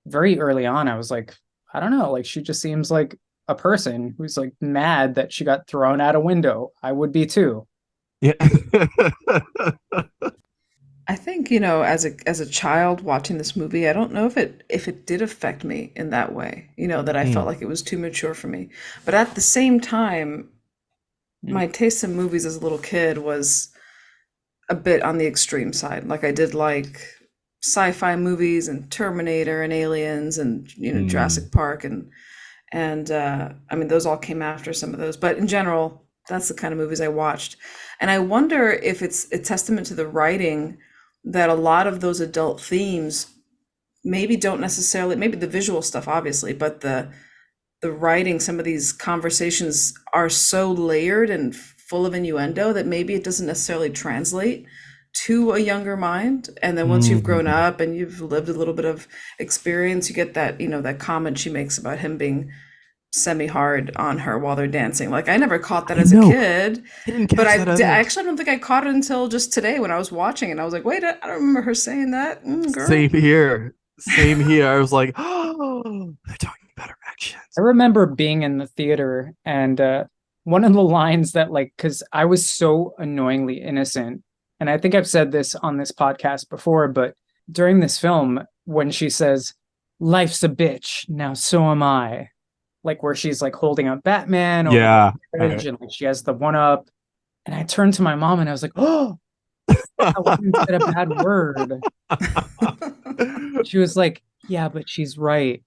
very early on, I was like, I don't know, like she just seems like a person who's like mad that she got thrown out a window. I would be too. Yeah. I think, as a child watching this movie, I don't know if it did affect me in that way, that I felt like it was too mature for me. But at the same time, my taste in movies as a little kid was a bit on the extreme side. Like I did like sci-fi movies and Terminator and Aliens and Jurassic Park and I mean those all came after some of those, but in general that's the kind of movies I watched. And I wonder if it's a testament to the writing that a lot of those adult themes maybe don't necessarily, maybe the visual stuff obviously, but the writing, some of these conversations are so layered and full of innuendo that maybe it doesn't necessarily translate to a younger mind. And then once you've grown up and you've lived a little bit of experience, you get that, that comment she makes about him being semi-hard on her while they're dancing. Like I never caught that as a kid, but I actually don't think I caught it until just today when I was watching it. I was like, wait, I don't remember her saying that. Girl. Same here. I was like, oh, they're talking about her actions. I remember being in the theater and one of the lines that because I was so annoyingly innocent, and I think I've said this on this podcast before, but during this film, when she says, "Life's a bitch, now so am I," where she's holding up Batman over the bridge, and she has the one up, and I turned to my mom and I was like, "Oh, I wouldn't said a bad word." She was like, "Yeah, but she's right."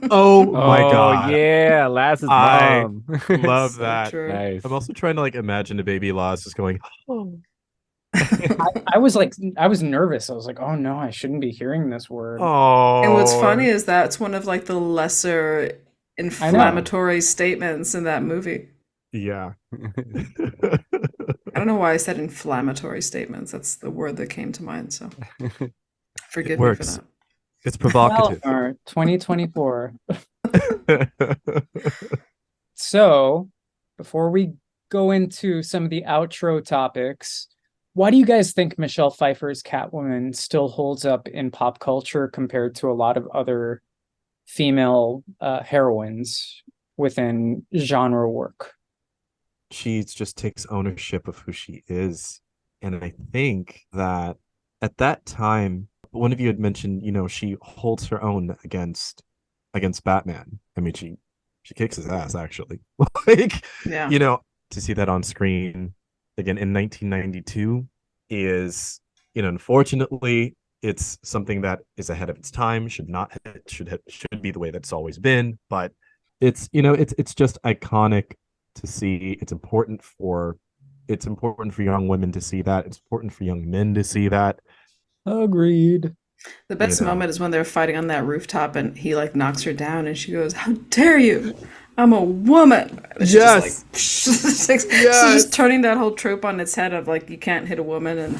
Oh my god. Yeah, Laz's I mom. love So that. true. Nice. I'm also trying to imagine a baby Laz just going, oh. I was nervous. I was like, "Oh no, I shouldn't be hearing this word." Oh. And what's funny is that it's one of the lesser inflammatory statements in that movie. Yeah. I don't know why I said inflammatory statements. That's the word that came to mind. So forgive me for that. It's provocative. 2024. So, before we go into some of the outro topics, why do you guys think Michelle Pfeiffer's Catwoman still holds up in pop culture compared to a lot of other female heroines within genre work? She just takes ownership of who she is. And I think that at that time, one of you had mentioned, she holds her own against Batman. I mean, she kicks his ass, actually. Yeah. To see that on screen again in 1992 is, unfortunately, it's something that is ahead of its time. Should be the way that's always been. But it's just iconic to see. It's important for young women to see that. It's important for young men to see that. Agreed. The best moment is when they're fighting on that rooftop and he knocks her down and she goes, "How dare you? I'm a woman." And yes. She's just turning that whole trope on its head of you can't hit a woman,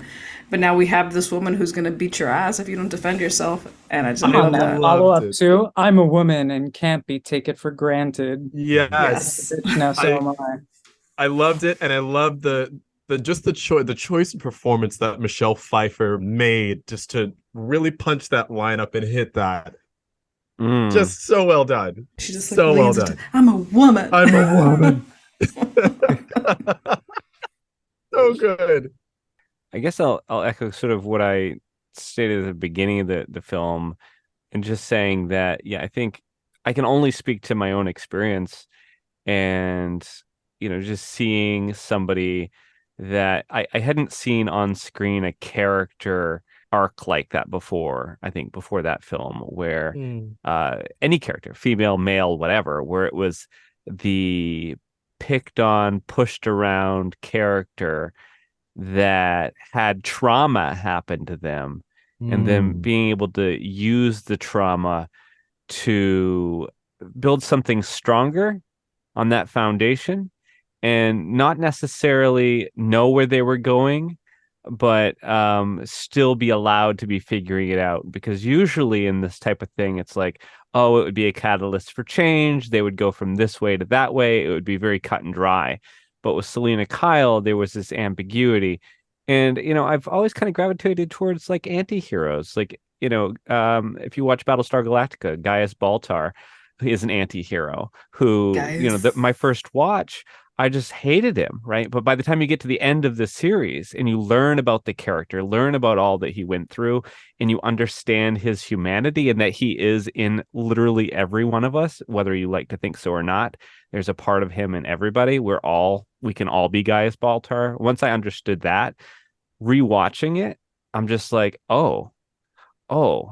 but now we have this woman who's gonna beat your ass if you don't defend yourself. And I just love that. Follow up too. I'm a woman and can't be taken for granted. Yes. Now so am I. I loved it, and I loved the choice and performance that Michelle Pfeiffer made just to really punch that line up and hit that. Just so well done. She just so well done. I'm a woman. I'm a woman. So good. I guess I'll echo sort of what I stated at the beginning of the film, and just saying that, yeah, I think I can only speak to my own experience, and just seeing somebody that I hadn't seen on screen a character arc like that before. I think before that film, where any character, female, male, whatever, where it was the picked on, pushed around character that had trauma happen to them, and then being able to use the trauma to build something stronger on that foundation, and not necessarily know where they were going, but still be allowed to be figuring it out. Because usually in this type of thing, it's it would be a catalyst for change. They would go from this way to that way. It would be very cut and dry. But with Selina Kyle, there was this ambiguity. And, I've always kind of gravitated towards anti-heroes. If you watch Battlestar Galactica, Gaius Baltar is an anti-hero who, my first watch, I just hated him, right? But by the time you get to the end of the series and you learn about the character, learn about all that he went through, and you understand his humanity and that he is in literally every one of us, whether you like to think so or not, there's a part of him in everybody. We can all be Gaius Baltar. Once I understood that, rewatching it, I'm just oh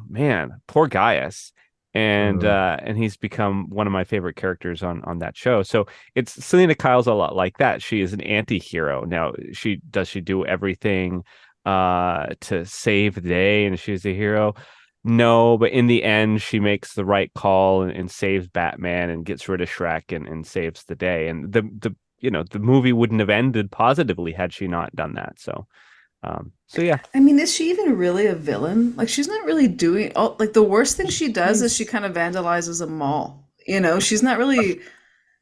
man, poor Gaius. And he's become one of my favorite characters on that show. So it's Selina Kyle's a lot like that. She is an anti-hero. Now, she do everything to save the day and she's a hero? No, but in the end, she makes the right call and saves Batman and gets rid of Shrek and saves the day. And the movie wouldn't have ended positively had she not done that. So yeah. I mean, is she even really a villain? She's not really doing the worst thing she does is she kind of vandalizes a mall. She's not really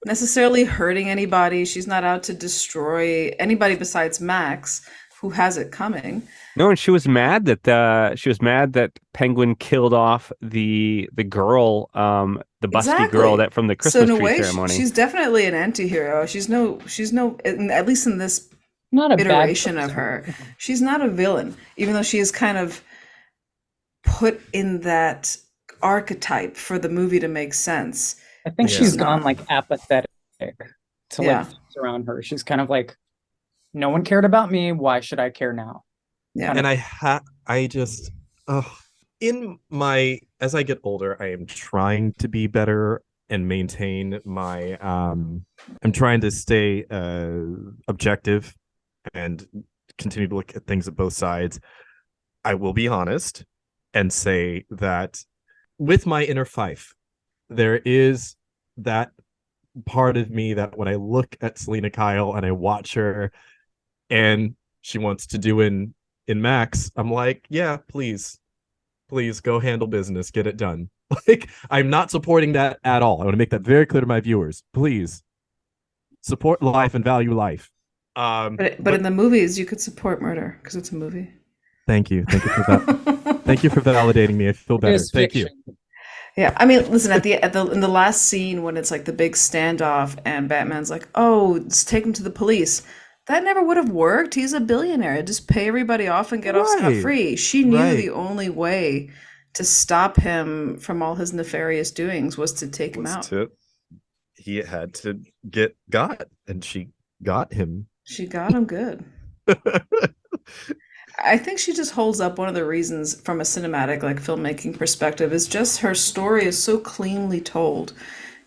necessarily hurting anybody. She's not out to destroy anybody besides Max, who has it coming. No, and she was mad that Penguin killed off the girl, the busty girl that from the Christmas so in a tree way, ceremony. she's definitely an anti-hero. She's no, at least in this Not a iteration bad of her, she's not a villain, even though she is kind of put in that archetype for the movie to make sense. I think Yeah. she's gone like apathetic to Yeah. like things around her. She's kind of like, no one cared about me. Why should I care now? Yeah. And I just, as I get older, I am trying to be better and maintain my, I'm trying to stay objective and continue to look at things at both sides. I will be honest and say that with my inner Fife, there is that part of me that when I look at Selena Kyle and I watch her and she wants to do in Max, I'm like, yeah, please go handle business, get it done. Like, I'm not supporting that at all. I want to make that very clear to my viewers. Please support life and value life. But in the movies, you could support murder because it's a movie. Thank you for that. Thank you for validating me. I feel better. Thank you. Yeah, I mean, listen, in the last scene when it's like the big standoff and Batman's like, "Oh, just take him to the police." That never would have worked. He's a billionaire. Just pay everybody off and get off scot-free. She knew the only way to stop him from all his nefarious doings was to take him out. He had to get got, and she got him. She got him good. I think she just holds up one of the reasons from a cinematic like filmmaking perspective is just her story is so cleanly told.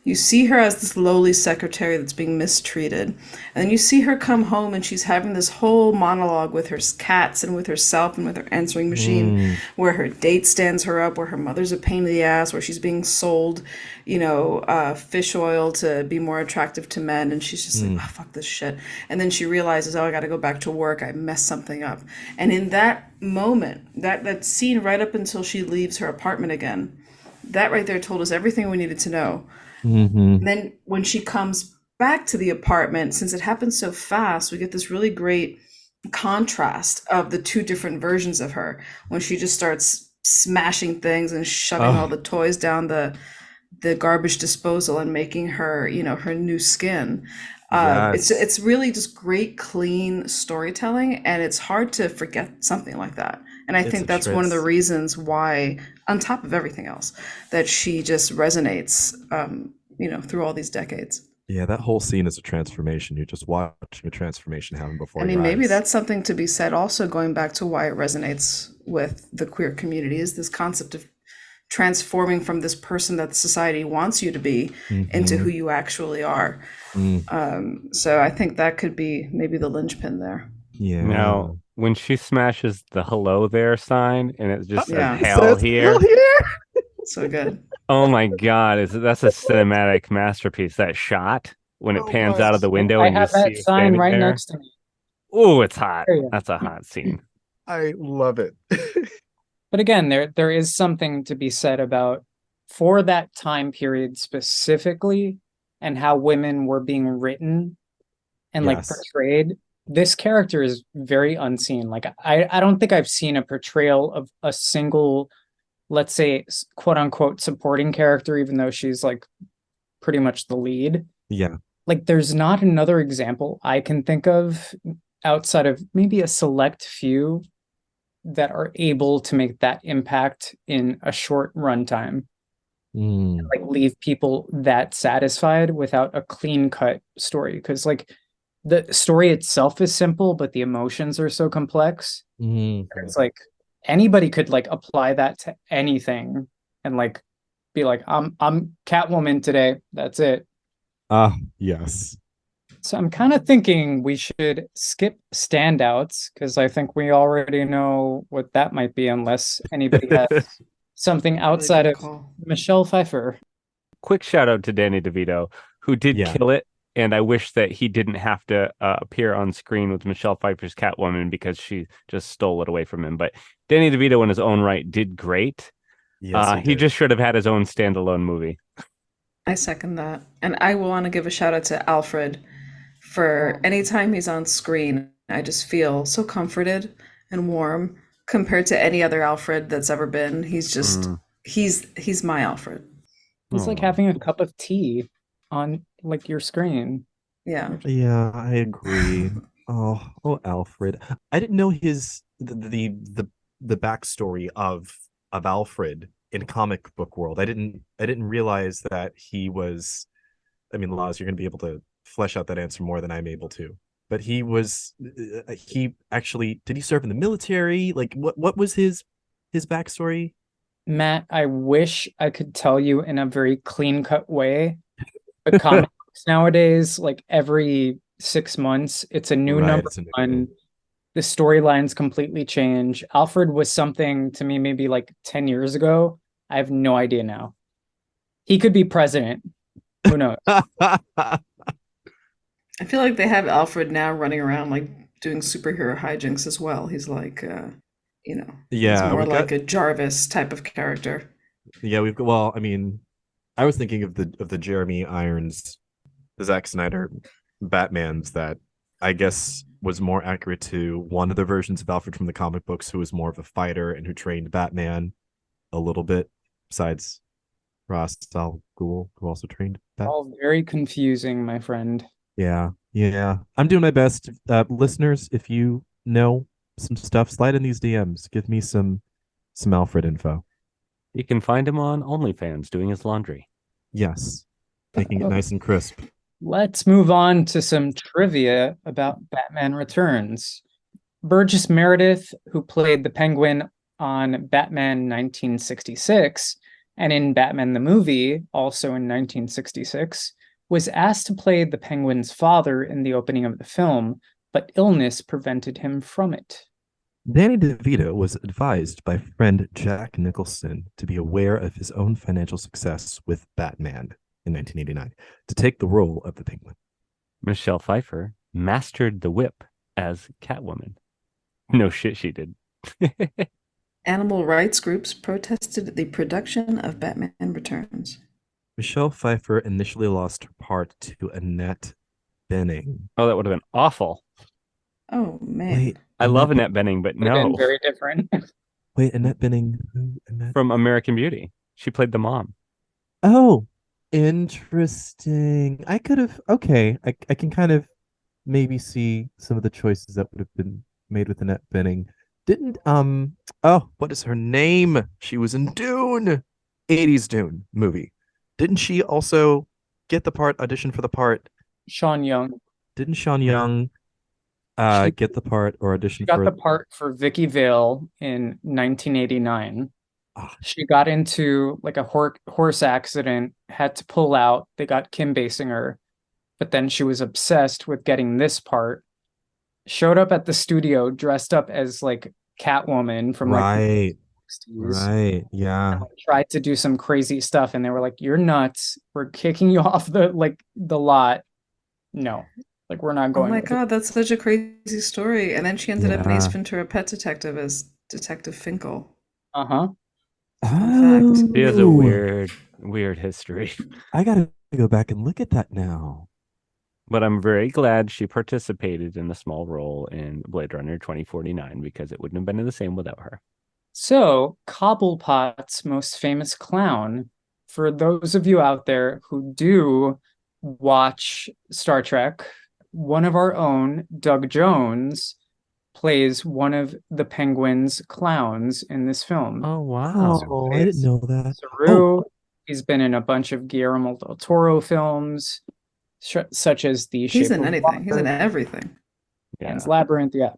You see her as this lowly secretary that's being mistreated. And then you see her come home and she's having this whole monologue with her cats and with herself and with her answering machine, where her date stands her up, where her mother's a pain in the ass, where she's being sold, fish oil to be more attractive to men. And she's just like, oh, fuck this shit. And then she realizes, oh, I got to go back to work. I messed something up. And in that moment, that scene right up until she leaves her apartment again, that right there told us everything we needed to know. And then when she comes back to the apartment, since it happens so fast, we get this really great contrast of the two different versions of her when she just starts smashing things and shoving all the toys down the garbage disposal and making her, her new skin. It's really just great, clean storytelling, and it's hard to forget something like that. And I think that's one of the reasons why, on top of everything else, that she just resonates, through all these decades. Yeah, that whole scene is a transformation. You're just watching a transformation happen before your eyes. I mean, maybe that's something to be said also, going back to why it resonates with the queer community, is this concept of transforming from this person that society wants you to be into who you actually are. So I think that could be maybe the linchpin there. Yeah. Now, when she smashes the hello there sign and it just says hell here. Hell here. So good. Oh my God. That's a cinematic masterpiece. That shot when it pans out of the window and you see that sign right next to me. Oh, it's hot. That's a hot scene. I love it. But again, there is something to be said about, for that time period specifically, and how women were being written and like portrayed. This character is very unseen. Like I don't think I've seen a portrayal of a single, let's say, quote unquote, supporting character, even though she's like pretty much the lead. Yeah. Like there's not another example I can think of outside of maybe a select few that are able to make that impact in a short runtime. Like leave people that satisfied without a clean cut story. Because like the story itself is simple, but the emotions are so complex. It's like anybody could like apply that to anything and like be like, I'm Catwoman today. That's it. Yes. So I'm kind of thinking we should skip standouts, because I think we already know what that might be, unless anybody has something outside of Michelle Pfeiffer. Quick shout out to Danny DeVito, who did kill it. And I wish that he didn't have to appear on screen with Michelle Pfeiffer's Catwoman because she just stole it away from him. But Danny DeVito in his own right did great. Yes, he just should have had his own standalone movie. I second that. And I want to give a shout out to Alfred for anytime he's on screen. I just feel so comforted and warm compared to any other Alfred that's ever been. He's just he's my Alfred. It's like having a cup of tea on like your screen. Yeah. Yeah, I agree. Oh, Alfred. I didn't know the backstory of Alfred in comic book world. I didn't realize that he was. I mean, Laz, you're going to be able to flesh out that answer more than I'm able to. But he actually did he serve in the military? Like, what was his backstory? Matt, I wish I could tell you in a very clean-cut way. The comic books nowadays, like every 6 months, it's a new Right, number it's a new one. The storylines completely change. Alfred was something to me maybe like 10 years ago. I have no idea now. He could be president. Who knows? I feel like they have Alfred now running around like doing superhero hijinks as well. He's like, he's Yeah, more we've like got a Jarvis type of character. yeah, we've got well, I mean, I was thinking of the Jeremy Irons, the Zack Snyder Batmans that I guess was more accurate to one of the versions of Alfred from the comic books who was more of a fighter and who trained Batman a little bit, besides Ra's al Ghul, who also trained Batman. All very confusing, my friend. Yeah. I'm doing my best. Listeners, if you know some stuff, slide in these DMs. Give me some Alfred info. You can find him on OnlyFans doing his laundry. Yes. Making it nice and crisp. Let's move on to some trivia about Batman Returns. Burgess Meredith, who played the Penguin on Batman 1966 and in Batman the movie, also in 1966, was asked to play the Penguin's father in the opening of the film, but illness prevented him from it. Danny DeVito was advised by friend Jack Nicholson to be aware of his own financial success with Batman in 1989 to take the role of the Penguin. Michelle Pfeiffer mastered the whip as Catwoman. No shit, she did. Animal rights groups protested the production of Batman Returns. Michelle Pfeiffer initially lost her part to Annette Bening. Oh, that would have been awful. Oh man. Wait, I love Annette Bening, but Would have been no. very different. Wait, Annette Bening. Who? Annette? From American Beauty. She played the mom. Oh, interesting. I could have. Okay, I can kind of maybe see some of the choices that would have been made with Annette Bening. Didn't oh, what is her name? She was in Dune, 80s Dune movie. Didn't she also get the part, audition for the part? Sean Young. Didn't Sean Young get the part or audition Got for the part for Vicky Vale in 1989. Ah. She got into like a horse accident, had to pull out. They got Kim Basinger, but then she was obsessed with getting this part. Showed up at the studio dressed up as like Catwoman from like right, the 60s. right, yeah. Tried to do some crazy stuff, and they were like, "You're nuts. We're kicking you off the lot." No, like we're not Oh going. my with it. God, that's such a crazy story. And then she ended up in Ace Yeah. Ventura: Pet Detective as Detective Finkel. Uh-huh. Fun fact. She has a weird history. I gotta go back and look at that now. But I'm very glad she participated in a small role in Blade Runner 2049 because it wouldn't have been the same without her. So, Cobblepot's most famous clown, for those of you out there who do watch Star Trek, one of our own, Doug Jones, plays one of the Penguin's clowns in this film. Oh, wow. Oh, I didn't know that. Saru, he's been in a bunch of Guillermo del Toro films, such as The He's Shape in of anything. He's in Water, everything. Pan's Labyrinth, yeah.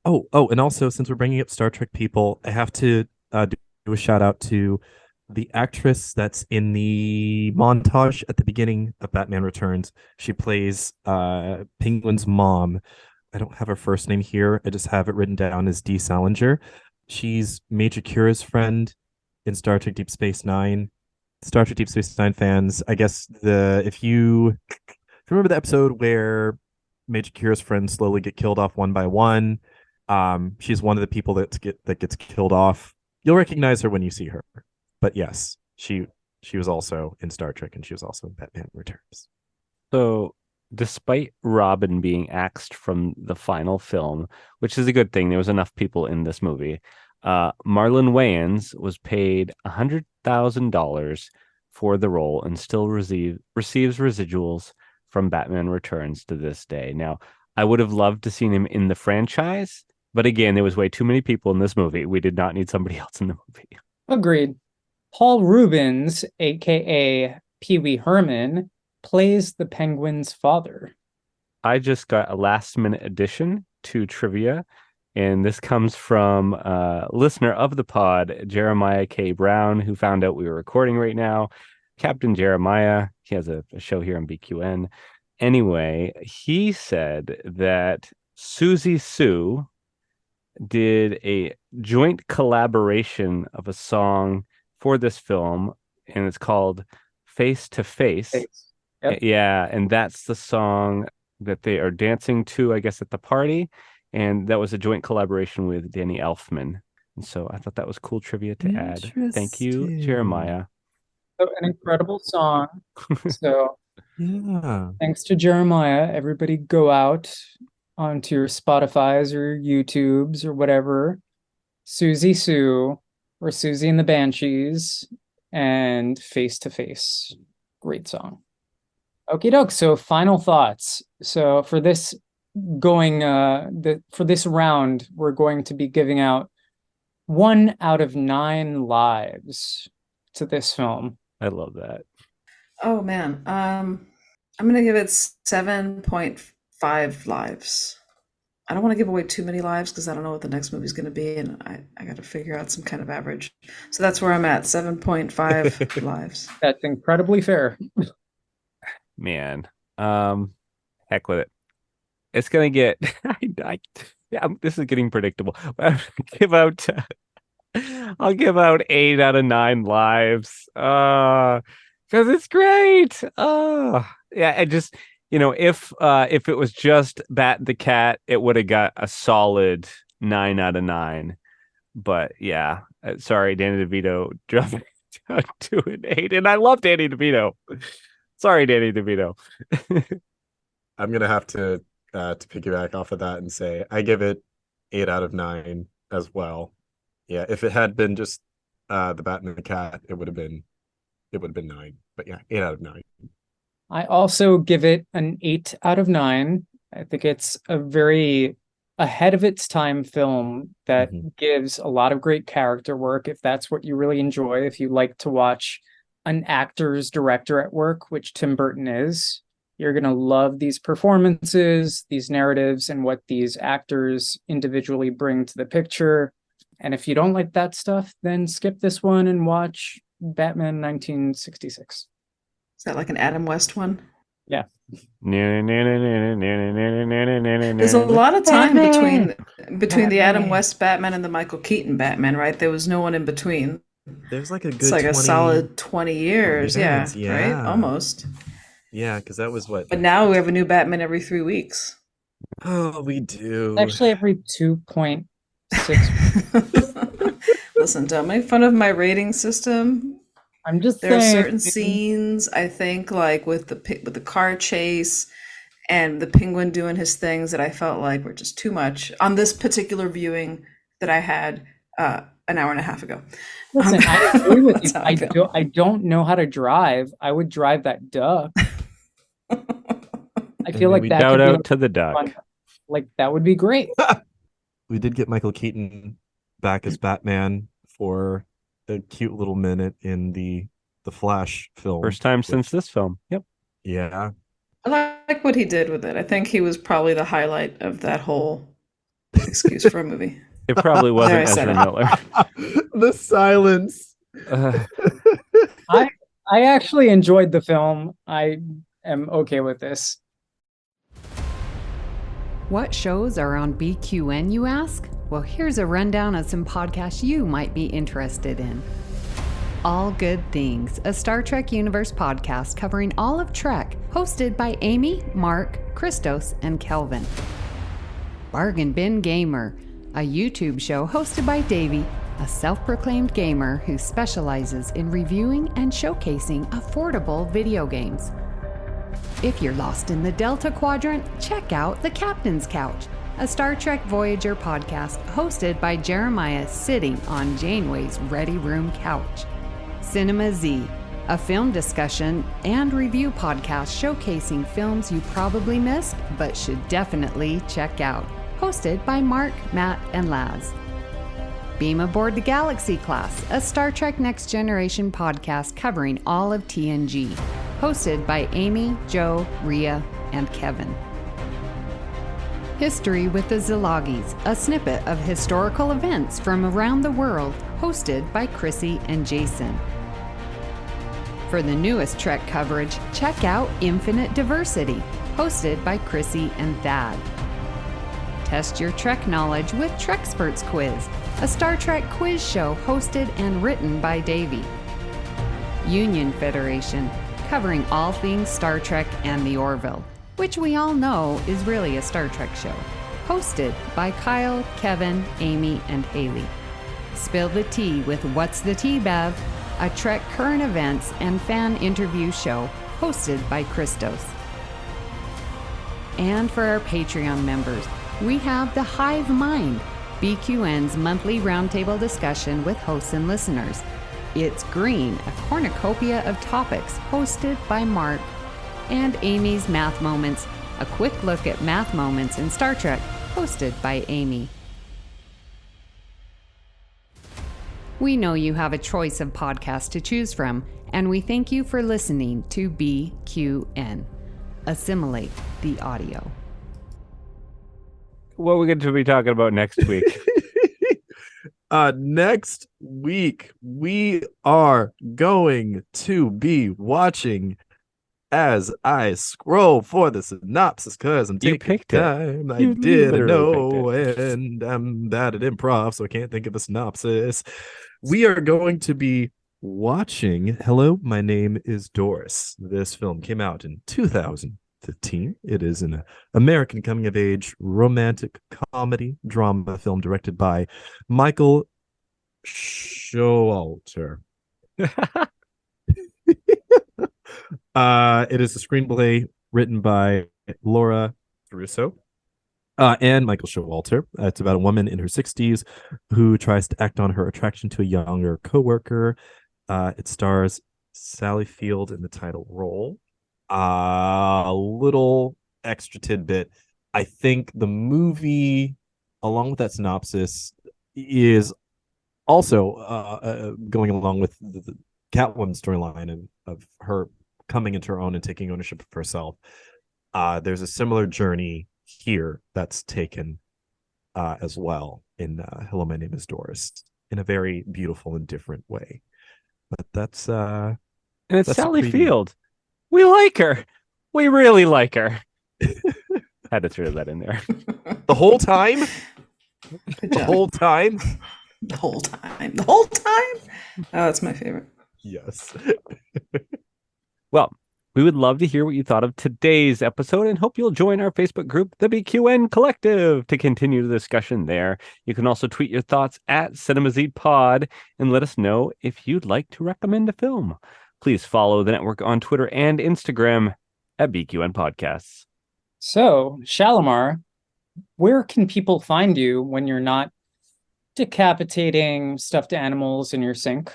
Oh, and also since we're bringing up Star Trek people, I have to do a shout out to the actress that's in the montage at the beginning of Batman Returns. She plays Penguin's mom. I don't have her first name here. I just have it written down as Dee Salinger. She's Major Kira's friend in Star Trek Deep Space Nine. Star Trek Deep Space Nine fans, I guess if you remember the episode where Major Kira's friends slowly get killed off one by one, she's one of the people that gets killed off. You'll recognize her when you see her. But yes, she was also in Star Trek and she was also in Batman Returns. So despite Robin being axed from the final film, which is a good thing, there was enough people in this movie. Marlon Wayans was paid $100,000 for the role and still receives residuals from Batman Returns to this day. Now, I would have loved to seen him in the franchise, but again, there was way too many people in this movie. We did not need somebody else in the movie. Agreed. Paul Reubens, aka Pee Wee Herman, plays the Penguin's father. I just got a last-minute addition to trivia, and this comes from a listener of the pod, Jeremiah K. Brown, who found out we were recording right now. Captain Jeremiah, he has a show here on BQN. Anyway, he said that Susie Sue did a joint collaboration of a song for this film, and it's called Face to Face. Yep. Yeah, and that's the song that they are dancing to, I guess, at the party. And that was a joint collaboration with Danny Elfman. And so I thought that was cool trivia to add. Thank you, Jeremiah. So an incredible song. So Yeah. thanks to Jeremiah. Everybody go out onto your Spotify's or YouTube's or whatever. Susie Sue or Susie and the Banshees and Face to Face. Great song. Okie doke. So final thoughts. So for this for this round, we're going to be giving out 1 out of 9 lives to this film. I love that. Oh man, I'm gonna give it 7.5 lives. I don't want to give away too many lives because I don't know what the next movie's gonna be, and I got to figure out some kind of average. So that's where I'm at, 7.5 lives. That's incredibly fair. Man, heck with it. It's gonna get. This is getting predictable. I'll give out 8 out of 9 lives. Because it's great. Yeah, and just if it was just Bat the Cat, it would have got a solid 9 out of 9. But yeah, sorry, Danny DeVito jumped to an 8, and I love Danny DeVito. Sorry, Danny DeVito. I'm gonna have to piggyback off of that and say I give it 8 out of 9 as well. Yeah, if it had been just the Bat and the Cat, it would have been 9. But yeah, 8 out of 9. I also give it an 8 out of 9. I think it's a very ahead of its time film that gives a lot of great character work. If that's what you really enjoy, if you like to watch an actor's director at work, which Tim Burton is, you're going to love these performances, these narratives, and what these actors individually bring to the picture. And if you don't like that stuff, then skip this one and watch Batman 1966. Is that like an Adam West one? Yeah. There's a lot of time between the Adam West Batman and the Michael Keaton Batman, right? There was no one in between. There's like a good a solid 20 years. Yeah, right? Almost. Yeah, because that was what. But now we have a new Batman every 3 weeks. Oh, we do. Actually, every 2.6. Listen, don't make fun of my rating system. I'm just there saying. Are certain scenes, I think, like with the car chase and the Penguin doing his things that I felt like were just too much on this particular viewing that I had an hour and a half ago. Listen, I agree with you. I don't know how to drive. I would drive that duck. I feel like that shout could out to the duck. Fun. Like that would be great. We did get Michael Keaton back as Batman for a cute little minute in the Flash film. First time since this film. Yep. Yeah. I like what he did with it. I think he was probably the highlight of that whole excuse for a movie. It probably wasn't Ezra Miller. The silence. I actually enjoyed the film. I am okay with this. What shows are on BQN, you ask? Well, here's a rundown of some podcasts you might be interested in. All Good Things, a Star Trek Universe podcast covering all of Trek, hosted by Amy, Mark, Christos, and Kelvin. Bargain Bin Gamer, a YouTube show hosted by Davey, a self-proclaimed gamer who specializes in reviewing and showcasing affordable video games. If you're lost in the Delta Quadrant, check out The Captain's Couch, a Star Trek Voyager podcast hosted by Jeremiah sitting on Janeway's Ready Room couch. Cinema Z, a film discussion and review podcast showcasing films you probably missed but should definitely check out, hosted by Mark, Matt, and Laz. Beam Aboard the Galaxy Class, a Star Trek Next Generation podcast covering all of TNG, hosted by Amy, Joe, Rhea, and Kevin. History with the Szilagys, a snippet of historical events from around the world, hosted by Chrissy and Jason. For the newest Trek coverage, check out Infinite Diversity, hosted by Chrissy and Thad. Test your Trek knowledge with Treksperts Quiz, a Star Trek quiz show hosted and written by Davey. Union Federation, covering all things Star Trek and the Orville, which we all know is really a Star Trek show, hosted by Kyle, Kevin, Amy, and Haley. Spill the Tea with What's the Tea, Bev? A Trek current events and fan interview show hosted by Christos. And for our Patreon members, we have The Hive Mind, BQN's monthly roundtable discussion with hosts and listeners. It's Green, a cornucopia of topics hosted by Mark, and Amy's Math Moments, a quick look at math moments in Star Trek, hosted by Amy. We know you have a choice of podcasts to choose from, and we thank you for listening to BQN. Assimilate the audio. What are we going to be talking about next week? Next week, we are going to be watching As I Scroll for the synopsis, because I'm taking time. I didn't know, and I'm bad at improv, so I can't think of a synopsis. We are going to be watching Hello, My Name is Doris. This film came out in 2015. It is an American coming-of-age romantic comedy drama film directed by Michael Showalter. It is a screenplay written by Laura Russo and Michael Showalter. It's about a woman in her 60s who tries to act on her attraction to a younger coworker. It stars Sally Field in the title role. A little extra tidbit. I think the movie, along with that synopsis, is also going along with the Catwoman storyline of her coming into her own and taking ownership of herself. There's a similar journey here that's taken as well in Hello, My Name is Doris, in a very beautiful and different way. But that's and it's Sally Field. We like her. We really like her. Had to throw that in there. The whole time? The whole time? The whole time. The whole time? Oh, that's my favorite. Yes. Well, we would love to hear what you thought of today's episode and hope you'll join our Facebook group, the BQN Collective, to continue the discussion there. You can also tweet your thoughts at CinemaZPod and let us know if you'd like to recommend a film. Please follow the network on Twitter and Instagram at BQN Podcasts. So, Shalimar, where can people find you when you're not decapitating stuffed animals in your sink?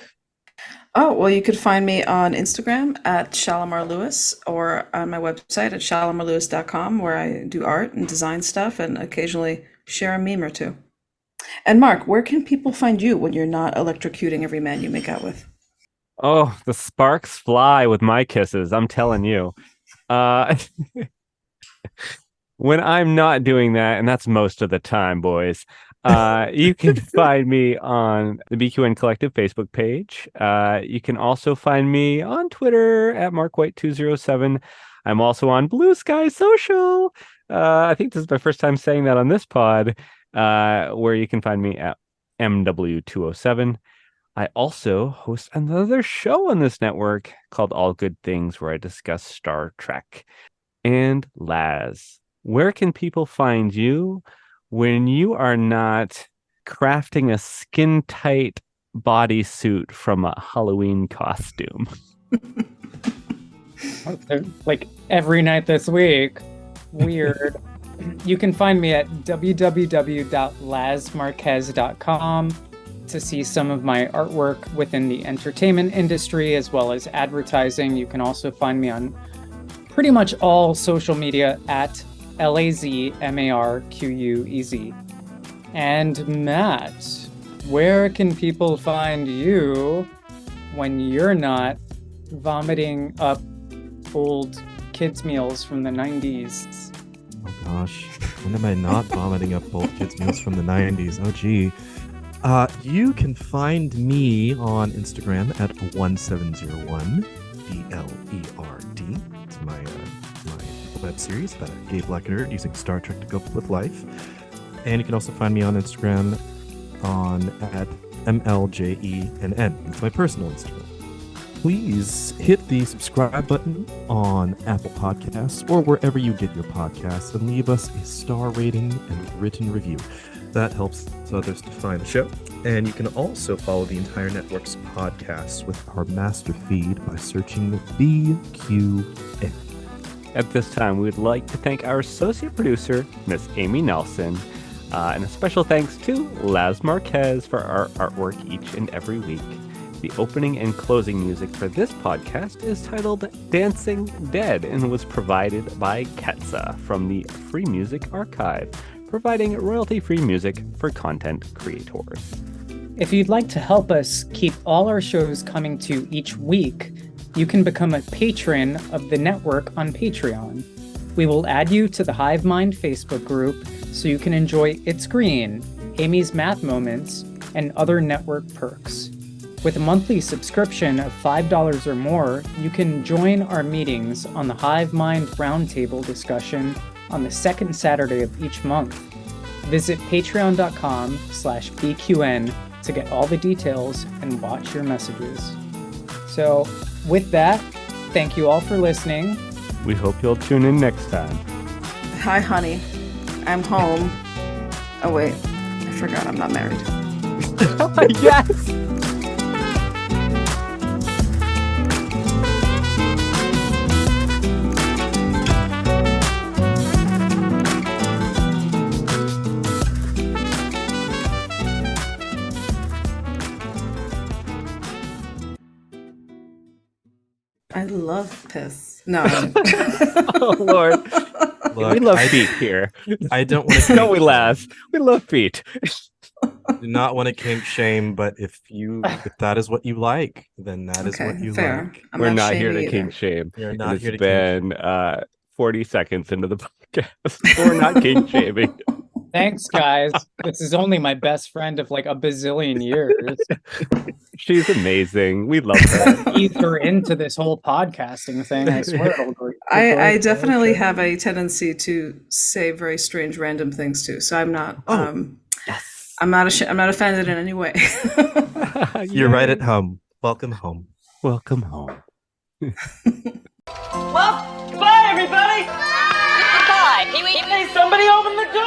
Oh, well, you could find me on Instagram at Shalimar Lewis or on my website at shalimarlewis.com, where I do art and design stuff and occasionally share a meme or two. And Mark, where can people find you when you're not electrocuting every man you make out with? Oh, the sparks fly with my kisses, I'm telling you. When I'm not doing that, and that's most of the time, boys, you can find me on the BQN Collective Facebook page. You can also find me on Twitter at MarkWhite207. I'm also on Blue Sky Social. I think this is my first time saying that on this pod, where you can find me at MW207. I also host another show on this network called All Good Things, where I discuss Star Trek. And Laz, where can people find you when you are not crafting a skin-tight bodysuit from a Halloween costume? Like every night this week. Weird. You can find me at www.lasmarquez.com to see some of my artwork within the entertainment industry as well as advertising. You can also find me on pretty much all social media at LAZMARQUEZ. And Matt, where can people find you when you're not vomiting up old kids' meals from the 90s? Oh gosh, when am I not vomiting up old kids' meals from the 90s? Oh gee. You can find me on Instagram at 1701 BLERD. It's my web series about a gay black nerd using Star Trek to cope with life. And you can also find me on Instagram at MLJENN. It's my personal Instagram. Please hit the subscribe button on Apple Podcasts or wherever you get your podcasts and leave us a star rating and written review. That helps others to find the show. And you can also follow the entire network's podcasts with our master feed by searching BQN. At this time, we would like to thank our associate producer, Miss Amy Nelson, and a special thanks to Laz Marquez for our artwork each and every week. The opening and closing music for this podcast is titled Dancing Dead and was provided by Ketsa from the Free Music Archive, providing royalty-free music for content creators. If you'd like to help us keep all our shows coming to you each week, you can become a patron of the network on Patreon. We will add you to the Hive Mind Facebook group so you can enjoy It's Green, Amy's Math Moments, and other network perks. With a monthly subscription of $5 or more, you can join our meetings on the Hive Mind Roundtable discussion on the second Saturday of each month. Visit patreon.com/BQN to get all the details and watch your messages. So, with that, thank you all for listening. We hope you'll tune in next time. Hi, honey. I'm home. Oh, wait. I forgot I'm not married. Yes! I love piss. No. Oh, Lord. Look, We love feet here. I don't want to. No, we laugh. We love feet. Do not want to kink shame, but if that is what you like, then that is what you fair. like. I'm We're not here to shamey kink either. shame. You're And not it's here to kink. been 40 seconds into the podcast. We're not kink shaming. Thanks, guys. This is only my best friend of like a bazillion years. She's amazing. We love her. Ease her into this whole podcasting thing. I swear it'll go. I definitely have a tendency to say very strange random things too. So I'm not Yes. I'm not offended in any way. You're right at home. Welcome home. Welcome home. Well, goodbye, everybody. Goodbye, Pee-wee. Hey, somebody open the door.